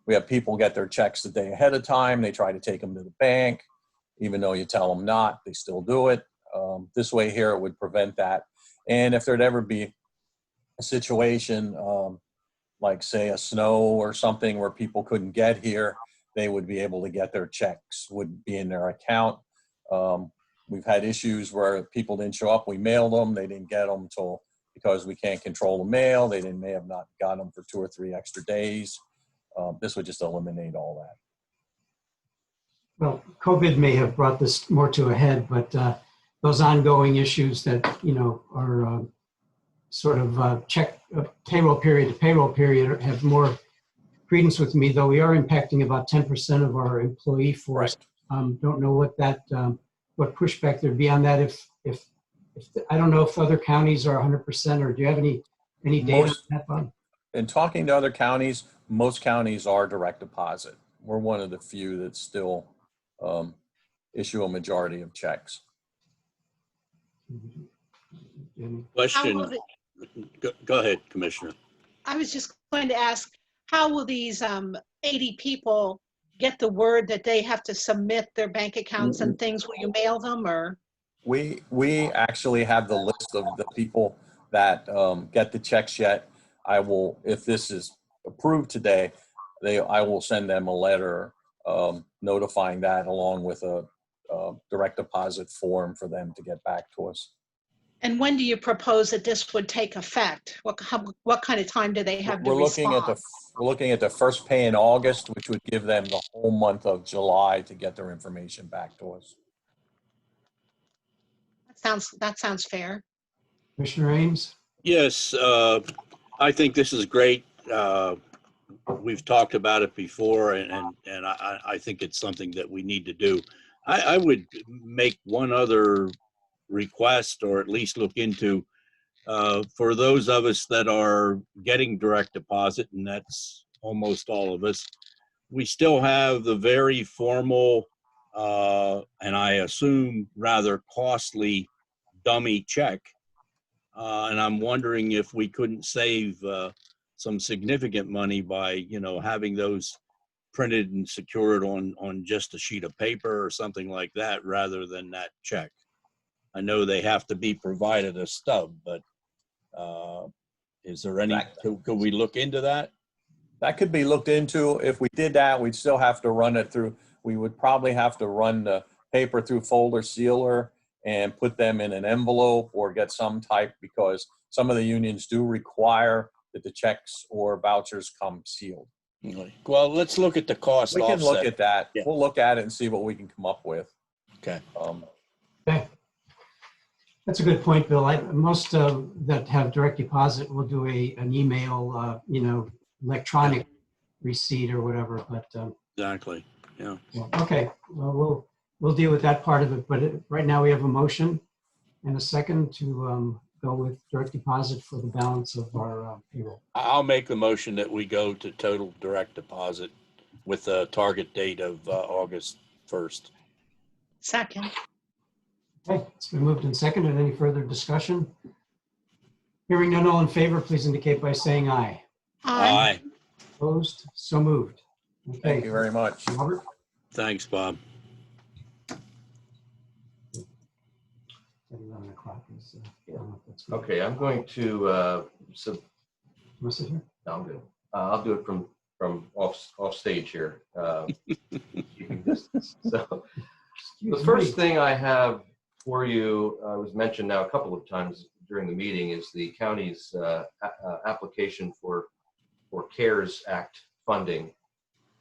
We have people get their checks the day ahead of time. They try to take them to the bank, even though you tell them not, they still do it. This way here, it would prevent that. And if there'd ever be a situation like say a snow or something where people couldn't get here, they would be able to get their checks, would be in their account. We've had issues where people didn't show up. We mailed them. They didn't get them because we can't control the mail. They may have not got them for 2 or 3 extra days. This would just eliminate all that. Well, COVID may have brought this more to a head, but those ongoing issues that, are sort of payroll period to payroll period have more credence with me, though we are impacting about 10% of our employee force. Right. Don't know what pushback there'd be on that. If I don't know if other counties are 100%, or do you have any data on that, Bob? In talking to other counties, most counties are direct deposit. We're one of the few that still issue a majority of checks. Question. Go ahead, Commissioner. I was just going to ask, how will these 80 people get the word that they have to submit their bank accounts and things? Will you mail them, or? We actually have the list of the people that get the checks yet. I will, if this is approved today, I will send them a letter notifying that, along with a direct deposit form for them to get back to us. And when do you propose that this would take effect? What kind of time do they have to respond? We're looking at the first pay in August, which would give them the whole month of July to get their information back to us. That sounds fair. Commissioner Ames? Yes, I think this is great. We've talked about it before, and I think it's something that we need to do. I would make one other request, or at least look into, for those of us that are getting direct deposit, and that's almost all of us, we still have the very formal, and I assume rather costly, dummy check. And I'm wondering if we couldn't save some significant money by, having those printed and secured on just a sheet of paper or something like that, rather than that check. I know they have to be provided a stub, but is there any, could we look into that? That could be looked into. If we did that, we'd still have to run it through. We would probably have to run the paper through folder sealer and put them in an envelope, or get some type, because some of the unions do require that the checks or vouchers come sealed. Well, let's look at the cost offset. We can look at that. Yeah. We'll look at it and see what we can come up with. Okay. Okay. That's a good point, Bill. Most that have direct deposit will do an email, electronic receipt or whatever. But exactly. Yeah. Okay. Well, we'll deal with that part of it. But right now we have a motion and a second to go with direct deposit for the balance of our payroll. I'll make the motion that we go to total direct deposit with a target date of August 1st. Second. Okay, it's been moved and seconded. Any further discussion? Hearing none, all in favor, please indicate by saying aye. Aye. Opposed? So moved. Okay. Thank you very much. Robert? Thanks, Bob. 11 o'clock is, Okay, I'm going to, What's it here? no, I'm good. I'll do it from off stage here. Keeping distance. So the first thing I have for you was mentioned now a couple of times during the meeting, is the county's application for CARES Act funding.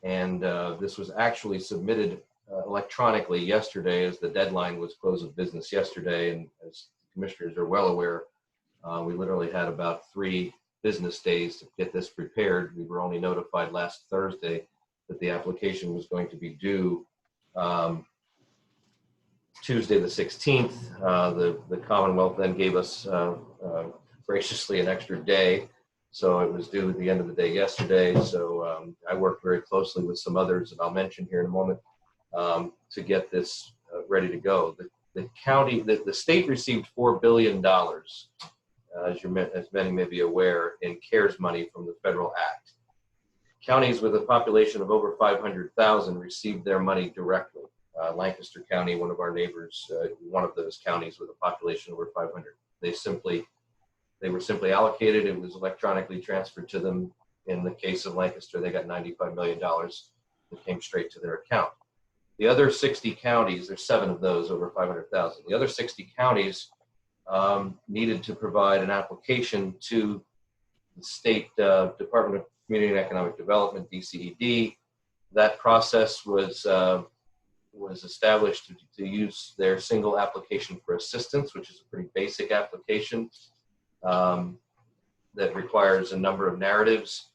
And this was actually submitted electronically yesterday, as the deadline was close of business yesterday. And as commissioners are well aware, we literally had about 3 business days to get this prepared. We were only notified last Thursday that the application was going to be due Tuesday the 16th. The Commonwealth then gave us graciously an extra day. So it was due at the end of the day yesterday. So I worked very closely with some others that I'll mention here in a moment to get this ready to go. The county, the state received $4 billion, as many may be aware, in CARES money from the federal act. Counties with a population of over 500,000 received their money directly. Lancaster County, one of our neighbors, one of those counties with a population over 500. They were simply allocated. It was electronically transferred to them. In the case of Lancaster, they got $95 million. that came straight to their account. The other 60 counties, there's 7 of those over 500,000. The other 60 counties needed to provide an application to the state Department of Community and Economic Development, DCED. That process was established to use their single application for assistance, which is a pretty basic application that requires a number of narratives.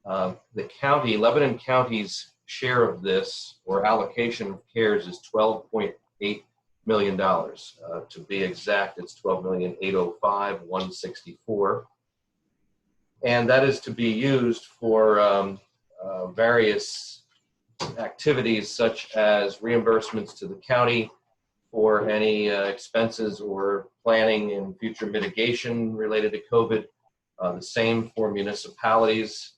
The county, Lebanon County's share of this, or allocation of CARES, is $12.8 million. To be exact, it's $12,805,164. And that is to be used for various activities such as reimbursements to the county for any expenses or planning and future mitigation related to COVID. The same for municipalities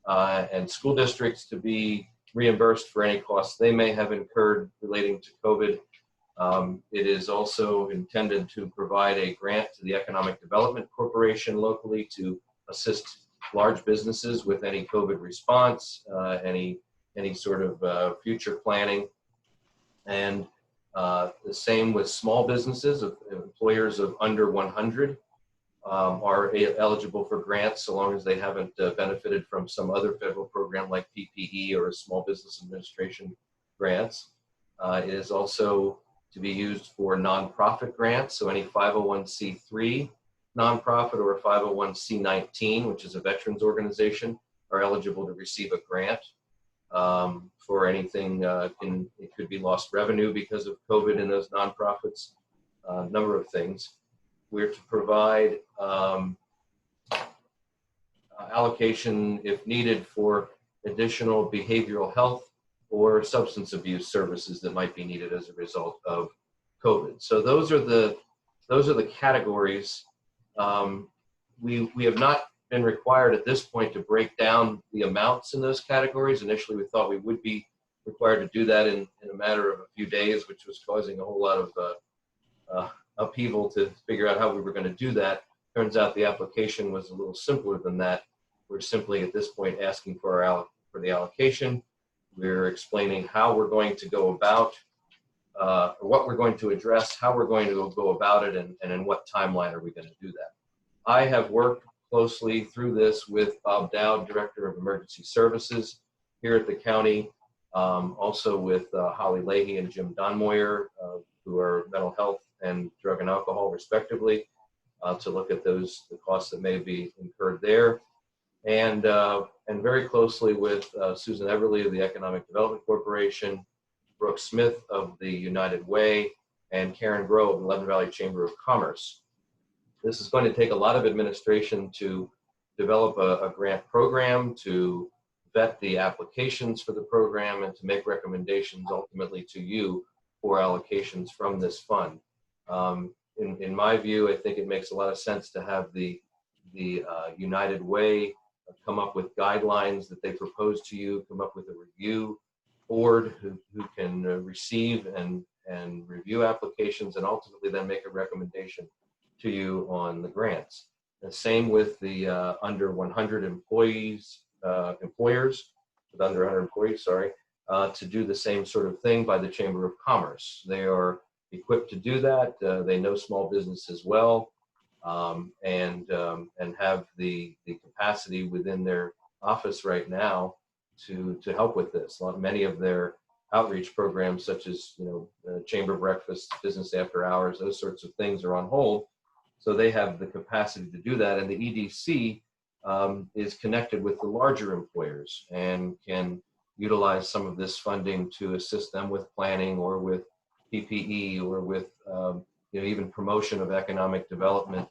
and school districts to be reimbursed for any costs they may have incurred relating to COVID. It is also intended to provide a grant to the Economic Development Corporation locally to assist large businesses with any COVID response, any sort of future planning. And the same with small businesses. Employers of under 100 are eligible for grants so long as they haven't benefited from some other federal program like PPE or Small Business Administration grants. It is also to be used for nonprofit grants, so any 501c3 nonprofit or a 501c19, which is a veterans organization, are eligible to receive a grant for anything. It could be lost revenue because of COVID in those nonprofits, a number of things. We're to provide allocation, if needed, for additional behavioral health or substance abuse services that might be needed as a result of COVID. So those are the categories. We have not been required at this point to break down the amounts in those categories. Initially, we thought we would be required to do that in a matter of a few days, which was causing a whole lot of upheaval to figure out how we were going to do that. Turns out the application was a little simpler than that. We're simply at this point asking for the allocation. We're explaining how we're going to go about, what we're going to address, how we're going to go about it, and in what timeline are we going to do that. I have worked closely through this with Bob Dowd, Director of Emergency Services here at the county, also with Holly Leahy and Jim Donmoyer, who are mental health and drug and alcohol respectively, to look at the costs that may be incurred there. And very closely with Susan Everly of the Economic Development Corporation, Brooke Smith of the United Way, and Karen Groh of the Lebanon Valley Chamber of Commerce. This is going to take a lot of administration to develop a grant program, to vet the applications for the program, and to make recommendations ultimately to you for allocations from this fund. In my view, I think it makes a lot of sense to have the United Way come up with guidelines that they propose to you, come up with a review board who can receive and review applications and ultimately then make a recommendation to you on the grants. The same with the under 100 employers with under 100 employees, to do the same sort of thing by the Chamber of Commerce. They are equipped to do that. They know small business as well, and have the capacity within their office right now to help with this. Many of their outreach programs, such as chamber breakfast, business after hours, those sorts of things are on hold. So they have the capacity to do that. And the EDC is connected with the larger employers and can utilize some of this funding to assist them with planning or with PPE or with even promotion of economic development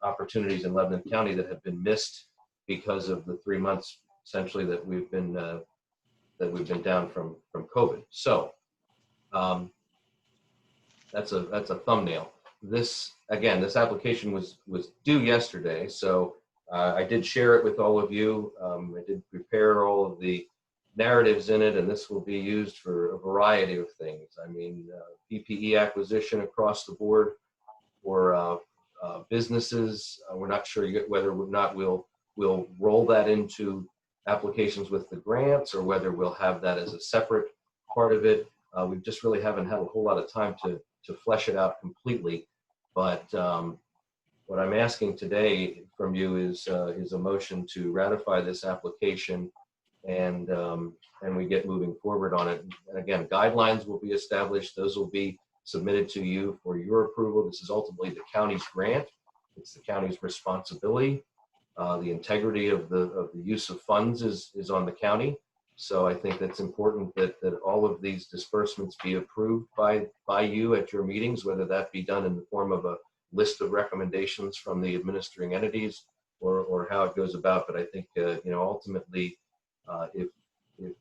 opportunities in Lebanon County that have been missed because of the 3 months essentially that we've been down from COVID. So that's a thumbnail. This application was due yesterday, so I did share it with all of you. I did prepare all of the narratives in it, and this will be used for a variety of things. I mean, PPE acquisition across the board for businesses. We're not sure yet whether or not we'll roll that into applications with the grants, or whether we'll have that as a separate part of it. We just really haven't had a whole lot of time to flesh it out completely. But what I'm asking today from you is a motion to ratify this application, and we get moving forward on it. And again, guidelines will be established. Those will be submitted to you for your approval. This is ultimately the county's grant. It's the county's responsibility. The integrity of the use of funds is on the county. So I think that's important that all of these disbursements be approved by you at your meetings, whether that be done in the form of a list of recommendations from the administering entities, or how it goes about. But I think ultimately, if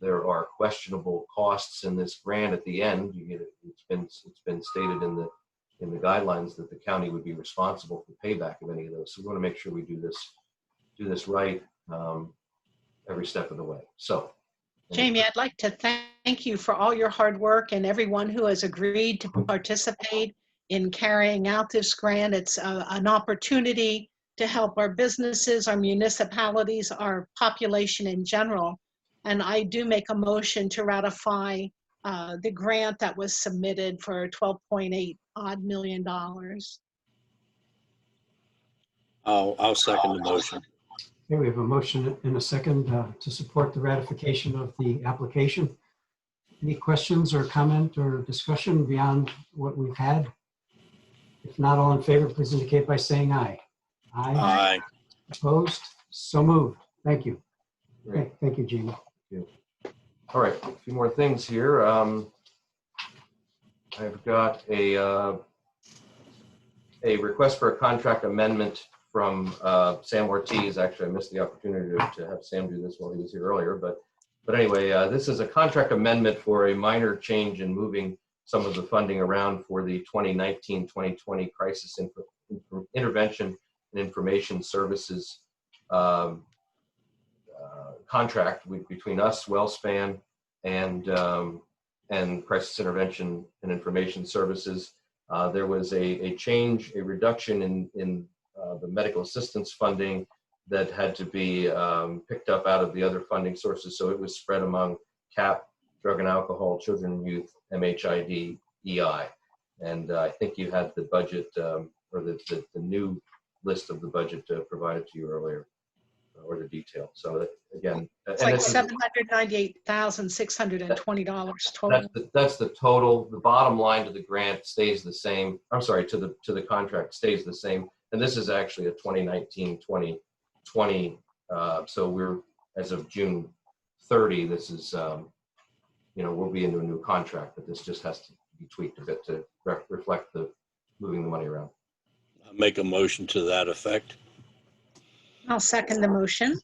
there are questionable costs in this grant at the end, it's been stated in the guidelines that the county would be responsible for payback of any of those. So we want to make sure we do this right every step of the way. So, Jamie, I'd like to thank you for all your hard work and everyone who has agreed to participate in carrying out this grant. It's an opportunity to help our businesses, our municipalities, our population in general. And I do make a motion to ratify the grant that was submitted for $12.8 odd million. I'll second the motion. Okay, we have a motion and a second to support the ratification of the application. Any questions or comment or discussion beyond what we've had? If not, all in favor, please indicate by saying aye. Aye. Opposed? So moved. Thank you. Okay, thank you, Jamie. Thank you. All right, a few more things here. I've got a request for a contract amendment from Sam Ortiz. Actually, I missed the opportunity to have Sam do this while he was here earlier. But anyway, this is a contract amendment for a minor change in moving some of the funding around for the 2019-2020 Crisis Intervention and Information Services contract between us, WellSpan, and Crisis Intervention and Information Services. There was a change, a reduction in the medical assistance funding that had to be picked up out of the other funding sources. So it was spread among CAP, Drug and Alcohol, Children and Youth, MHID, EI. And I think you had the budget or the new list of the budget provided to you earlier, or the detail. So that, again, it's like $798,620 total. That's the total. The bottom line to the grant stays the same. I'm sorry, to the contract stays the same. And this is actually a 2019-2020. So we're, as of June 30, this is, we'll be into a new contract, but this just has to be tweaked a bit to reflect the moving the money around. I'll make a motion to that effect. I'll second the motion.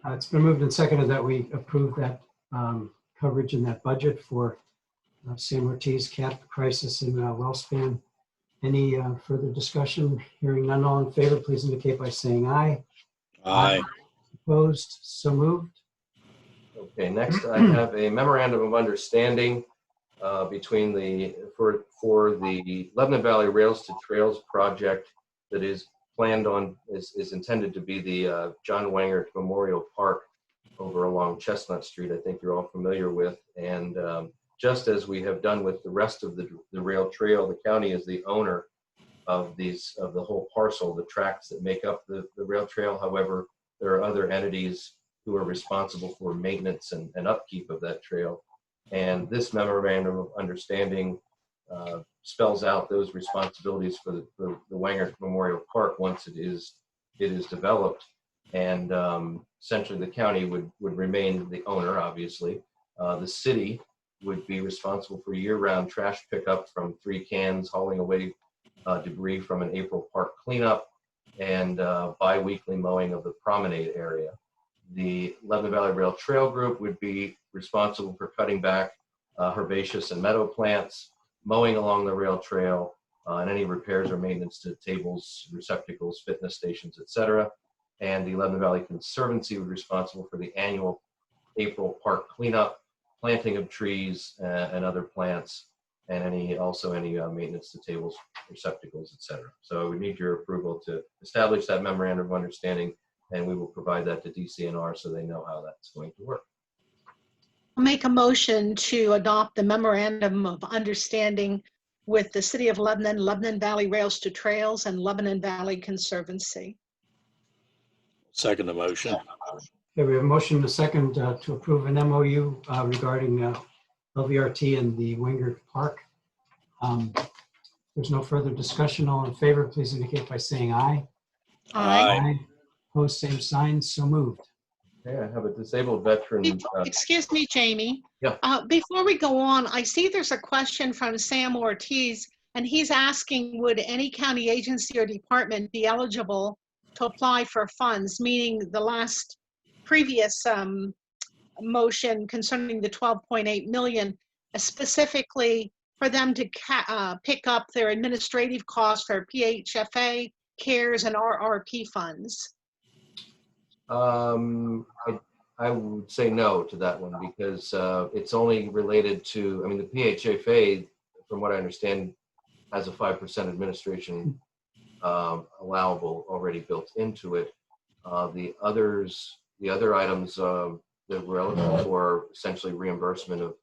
It's been moved and seconded that we approve that coverage in that budget for Sam Ortiz, CAP, Crisis, and WellSpan. Any further discussion? Hearing none, all in favor, please indicate by saying aye. Aye. Opposed? So moved. Okay, next I have a memorandum of understanding between for the Lebanon Valley Rails to Trails project that is planned on, is intended to be the John Wangert Memorial Park over along Chestnut Street. I think you're all familiar with. And just as we have done with the rest of the rail trail, the county is the owner of the whole parcel, the tracts that make up the rail trail. However, there are other entities who are responsible for maintenance and upkeep of that trail. And this memorandum of understanding spells out those responsibilities for the Wangert Memorial Park once it is developed. And essentially the county would remain the owner, obviously. The city would be responsible for year-round trash pickup from 3 cans, hauling away debris from an April Park cleanup, and bi-weekly mowing of the promenade area. The Lebanon Valley Rail Trail Group would be responsible for cutting back herbaceous and meadow plants, mowing along the rail trail, and any repairs or maintenance to tables, receptacles, fitness stations, etc. And the Lebanon Valley Conservancy would be responsible for the annual April Park cleanup, planting of trees and other plants, and any maintenance to tables, receptacles, etc. So we need your approval to establish that memorandum of understanding and we will provide that to DCNR so they know how that's going to work. I'll make a motion to adopt the memorandum of understanding with the City of Lebanon, Lebanon Valley Rails to Trails, and Lebanon Valley Conservancy. Second the motion. Okay, we have a motion and a second to approve an MOU regarding LVRT and the Wingert Park. There's no further discussion. All in favor, please indicate by saying aye. Aye. Opposed, same sign. So moved. Okay, I have a disabled veteran. Excuse me, Jamie. Yeah. Before we go on, I see there's a question from Sam Ortiz, and he's asking, would any county agency or department be eligible to apply for funds, meaning the previous motion concerning the 12.8 million, specifically for them to pick up their administrative costs for PHFA, CARES, and RRP funds? I would say no to that one because it's only related to, I mean, the PHFA, from what I understand, has a 5% administration allowable already built into it. The other items that we're eligible for are essentially reimbursement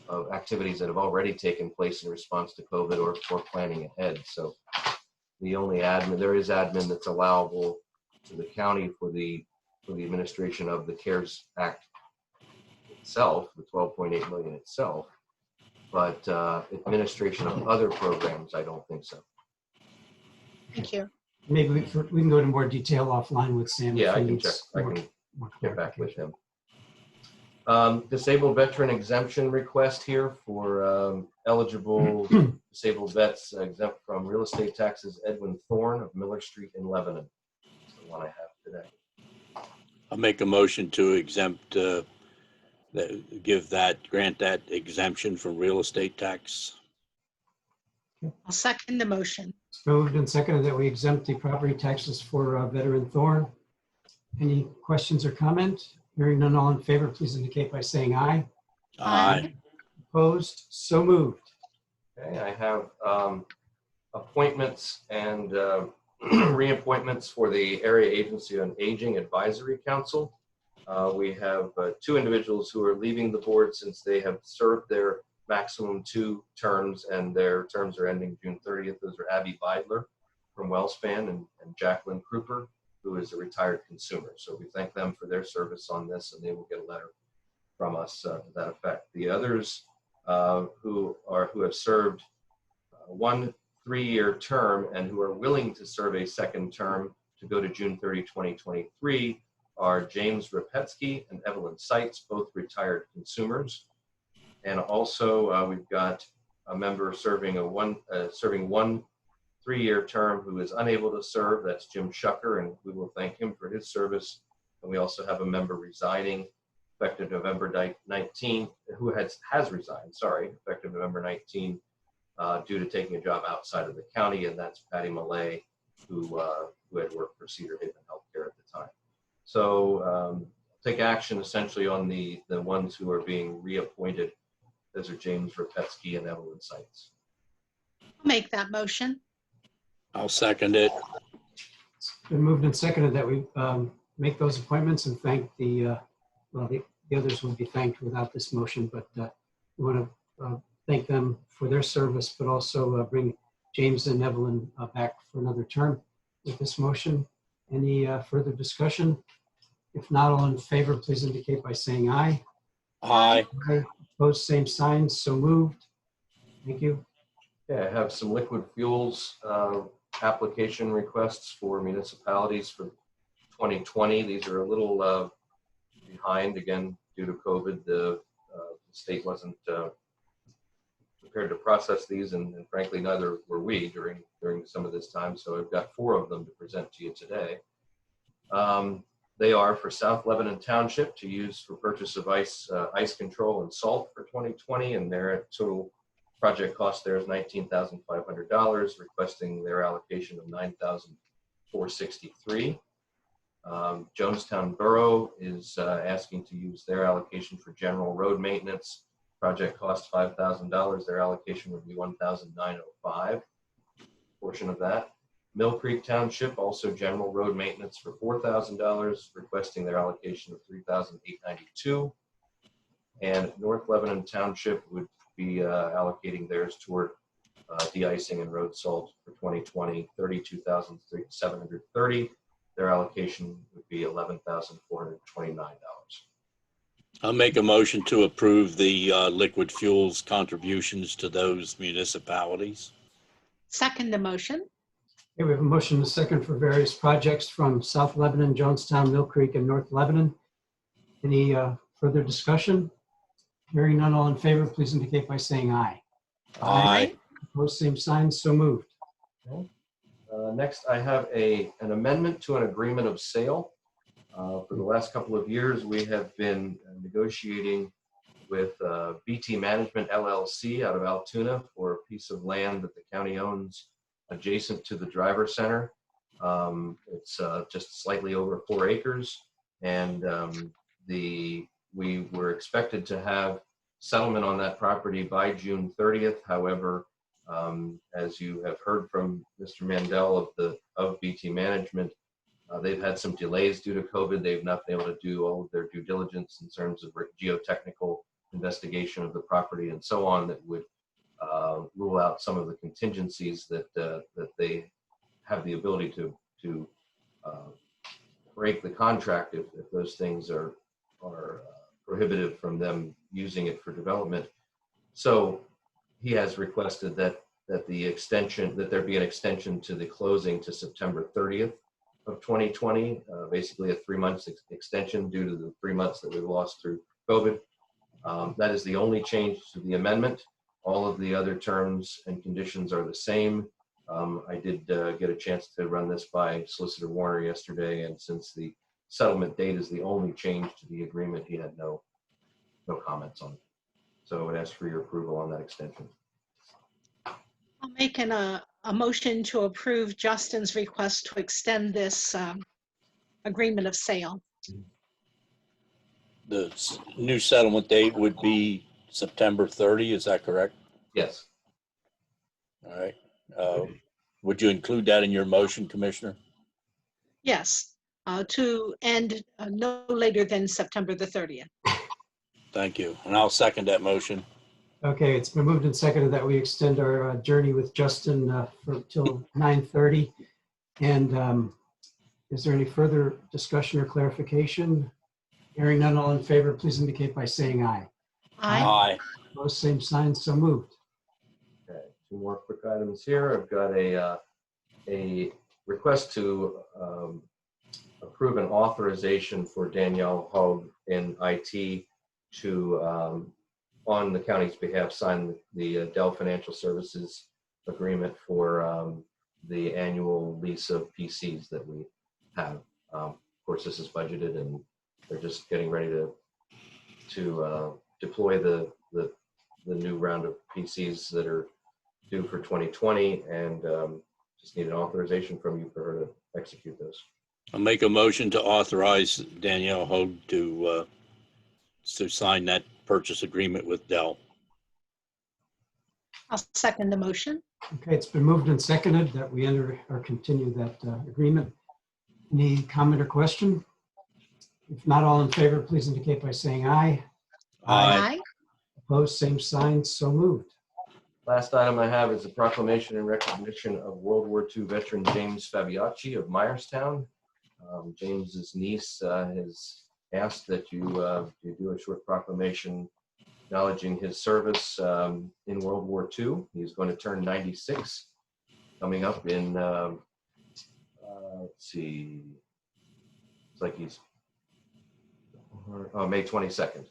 of activities that have already taken place in response to COVID or for planning ahead. So the only there is admin that's allowable to the county for the administration of the CARES Act itself, the 12.8 million itself, but administration of other programs, I don't think so. Thank you. Maybe we can go into more detail offline with Sam. Yeah, if I he can needs check. I more- can more get back with him. Disabled veteran exemption request here for eligible disabled vets exempt from real estate taxes. Edwin Thorne of Miller Street in Lebanon. That's the one I have today. I'll make a motion to exempt, grant that exemption from real estate tax. I'll second the motion. It's moved and seconded that we exempt the property taxes for veteran Thorne. Any questions or comment? Hearing none, all in favor, please indicate by saying aye. Aye. Opposed? So moved. Okay, I have appointments and reappointments for the Area Agency on Aging Advisory Council. We have 2 individuals who are leaving the board since they have served their maximum 2 terms and their terms are ending June 30th. Those are Abby Beidler from Wellspan and Jacqueline Kruper, who is a retired consumer. So we thank them for their service on this, and they will get a letter from us to that effect. The others who have served 1 3-year term and who are willing to serve a second term to go to June 30, 2023 are James Rapetsky and Evelyn Seitz, both retired consumers. And also we've got a member serving one 3-year term who is unable to serve. That's Jim Shucker, and we will thank him for his service. And we also have a member resigning effective November 19, who has resigned, effective November 19, due to taking a job outside of the county, and that's Patty Millay, who had worked for Cedar Haven Healthcare at the time. So take action essentially on the ones who are being reappointed. Those are James Rapetsky and Evelyn Seitz. I'll make that motion. I'll second it. It's been moved and seconded that we make those appointments and thank the others would be thanked without this motion, but we want to thank them for their service, but also bring James and Evelyn back for another term with this motion. Any further discussion? If not, all in favor, please indicate by saying aye. Aye. Aye. Opposed, same sign. So moved. Thank you. Yeah, I have some liquid fuels application requests for municipalities for 2020. These are a little behind, again, due to COVID. The state wasn't prepared to process these, and frankly, neither were we during some of this time. So I've got 4 of them to present to you today. They are for South Lebanon Township to use for purchase of ice control and salt for 2020, and their total project cost there is $19,500, requesting their allocation of $9,463. Jonestown Borough is asking to use their allocation for general road maintenance. Project cost $5,000. Their allocation would be $1,905. Portion of that. Mill Creek Township, also general road maintenance for $4,000, requesting their allocation of $3,892. And North Lebanon Township would be allocating theirs toward de-icing and road salt for 2020, $32,730. Their allocation would be $11,429. I'll make a motion to approve the liquid fuels contributions to those municipalities. Second the motion. Okay, we have a motion and a second for various projects from South Lebanon, Jonestown, Mill Creek, and North Lebanon. Any further discussion? Hearing none, all in favor, please indicate by saying aye. Aye. Opposed, same sign, so moved. Okay. Next, I have an amendment to an agreement of sale. For the last couple of years, we have been negotiating with BT Management LLC out of Altoona for a piece of land that the county owns adjacent to the driver center. It's just slightly over 4 acres, and we were expected to have settlement on that property by June 30th. However, as you have heard from Mr. Mandel of BT Management, they've had some delays due to COVID. They've not been able to do all of their due diligence in terms of geotechnical investigation of the property and so on that would rule out some of the contingencies that they have the ability to break the contract if those things are prohibitive from them using it for development. So he has requested that there be an extension to the closing to September 30th of 2020, basically a 3 months extension due to the 3 months that we lost through COVID. That is the only change to the amendment. All of the other terms and conditions are the same. I did get a chance to run this by Solicitor Warner yesterday, and since the settlement date is the only change to the agreement, he had no comments on it. So I would ask for your approval on that extension. I'll make a motion to approve Justin's request to extend this agreement of sale. The new settlement date would be September 30, is that correct? Yes. All right. Would you include that in your motion, Commissioner? Yes, to end no later than September the 30th. Thank you. And I'll second that motion. Okay, it's been moved and seconded that we extend our journey with Justin till 9:30. And is there any further discussion or clarification? Hearing none, all in favor, please indicate by saying aye. Aye. Aye. Opposed, same sign, so moved. Okay, 2 more quick items here. I've got a request to approve an authorization for Danielle Hogue in IT to, on the county's behalf, sign the Dell Financial Services agreement for the annual lease of PCs that we have. Of course, this is budgeted, and they're just getting ready to deploy the new round of PCs that are due for 2020, and just need an authorization from you for her to execute those. I'll make a motion to authorize Danielle Hogue to sign that purchase agreement with Dell. I'll second the motion. Okay, it's been moved and seconded that we enter or continue that agreement. Any comment or question? If not, all in favor, please indicate by saying aye. Aye. Opposed, same sign, so moved. Last item I have is a proclamation in recognition of World War II veteran James Fabiacci of Myerstown. James's niece has asked that you do a short proclamation acknowledging his service in World War II. He's going to turn 96 coming up in, let's see, it's like he's, May 22nd.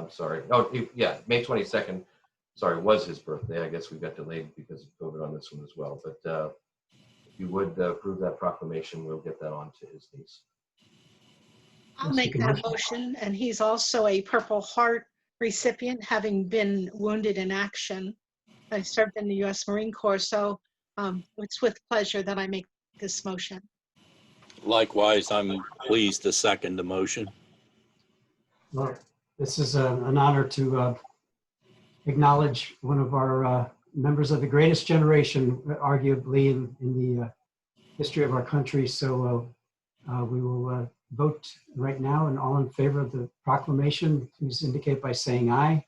Sorry. Oh, yeah, May 22nd. Sorry, was his birthday. I guess we got delayed because of COVID on this one as well. But if you would approve that proclamation, we'll get that on to his niece. I'll make that motion. And he's also a Purple Heart recipient, having been wounded in action. I served in the U.S. Marine Corps, so it's with pleasure that I make this motion. Likewise, I'm pleased to second the motion. Well, this is an honor to acknowledge one of our members of the greatest generation, arguably in the history of our country. So we will vote right now, and all in favor of the proclamation, please indicate by saying aye.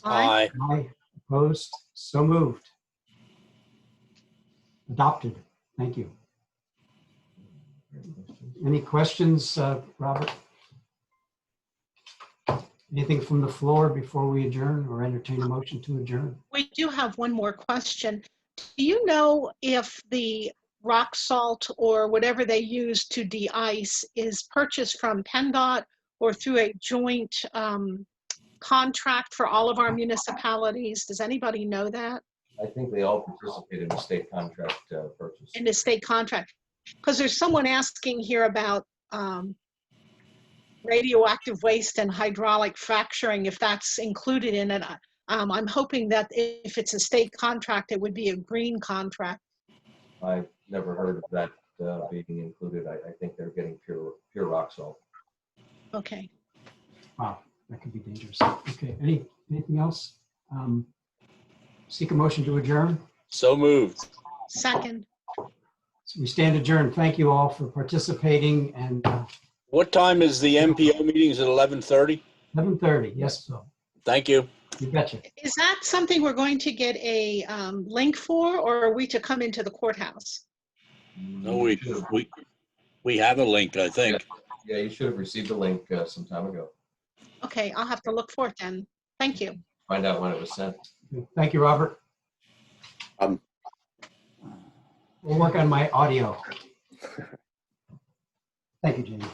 Aye. Aye. Opposed? So moved. Adopted. Thank you. Any questions, Robert? Anything from the floor before we adjourn or entertain a motion to adjourn? We do have one more question. Do you know if the rock salt or whatever they use to de-ice is purchased from PennDOT or through a joint contract for all of our municipalities? Does anybody know that? I think they all participate in the state contract purchase. In the state contract? Because there's someone asking here about radioactive waste and hydraulic fracturing, if that's included in it. I'm hoping that if it's a state contract, it would be a green contract. I've never heard of that being included. I think they're getting pure rock salt. Okay. Wow, that could be dangerous. Okay, anything else? Seek a motion to adjourn. So moved. Second. So we stand adjourned. Thank you all for participating, and What time is the MPO meetings at 11:30? 11:30. Yes, Thank you. you betcha. Is that something we're going to get a link for, or are we to come into the courthouse? No, we have a link, I think. Yeah, you should have received a link some time ago. Okay, I'll have to look for it then. Thank you. Find out when it was sent. Thank you, Robert. We'll work on my audio. Thank you, Jamie.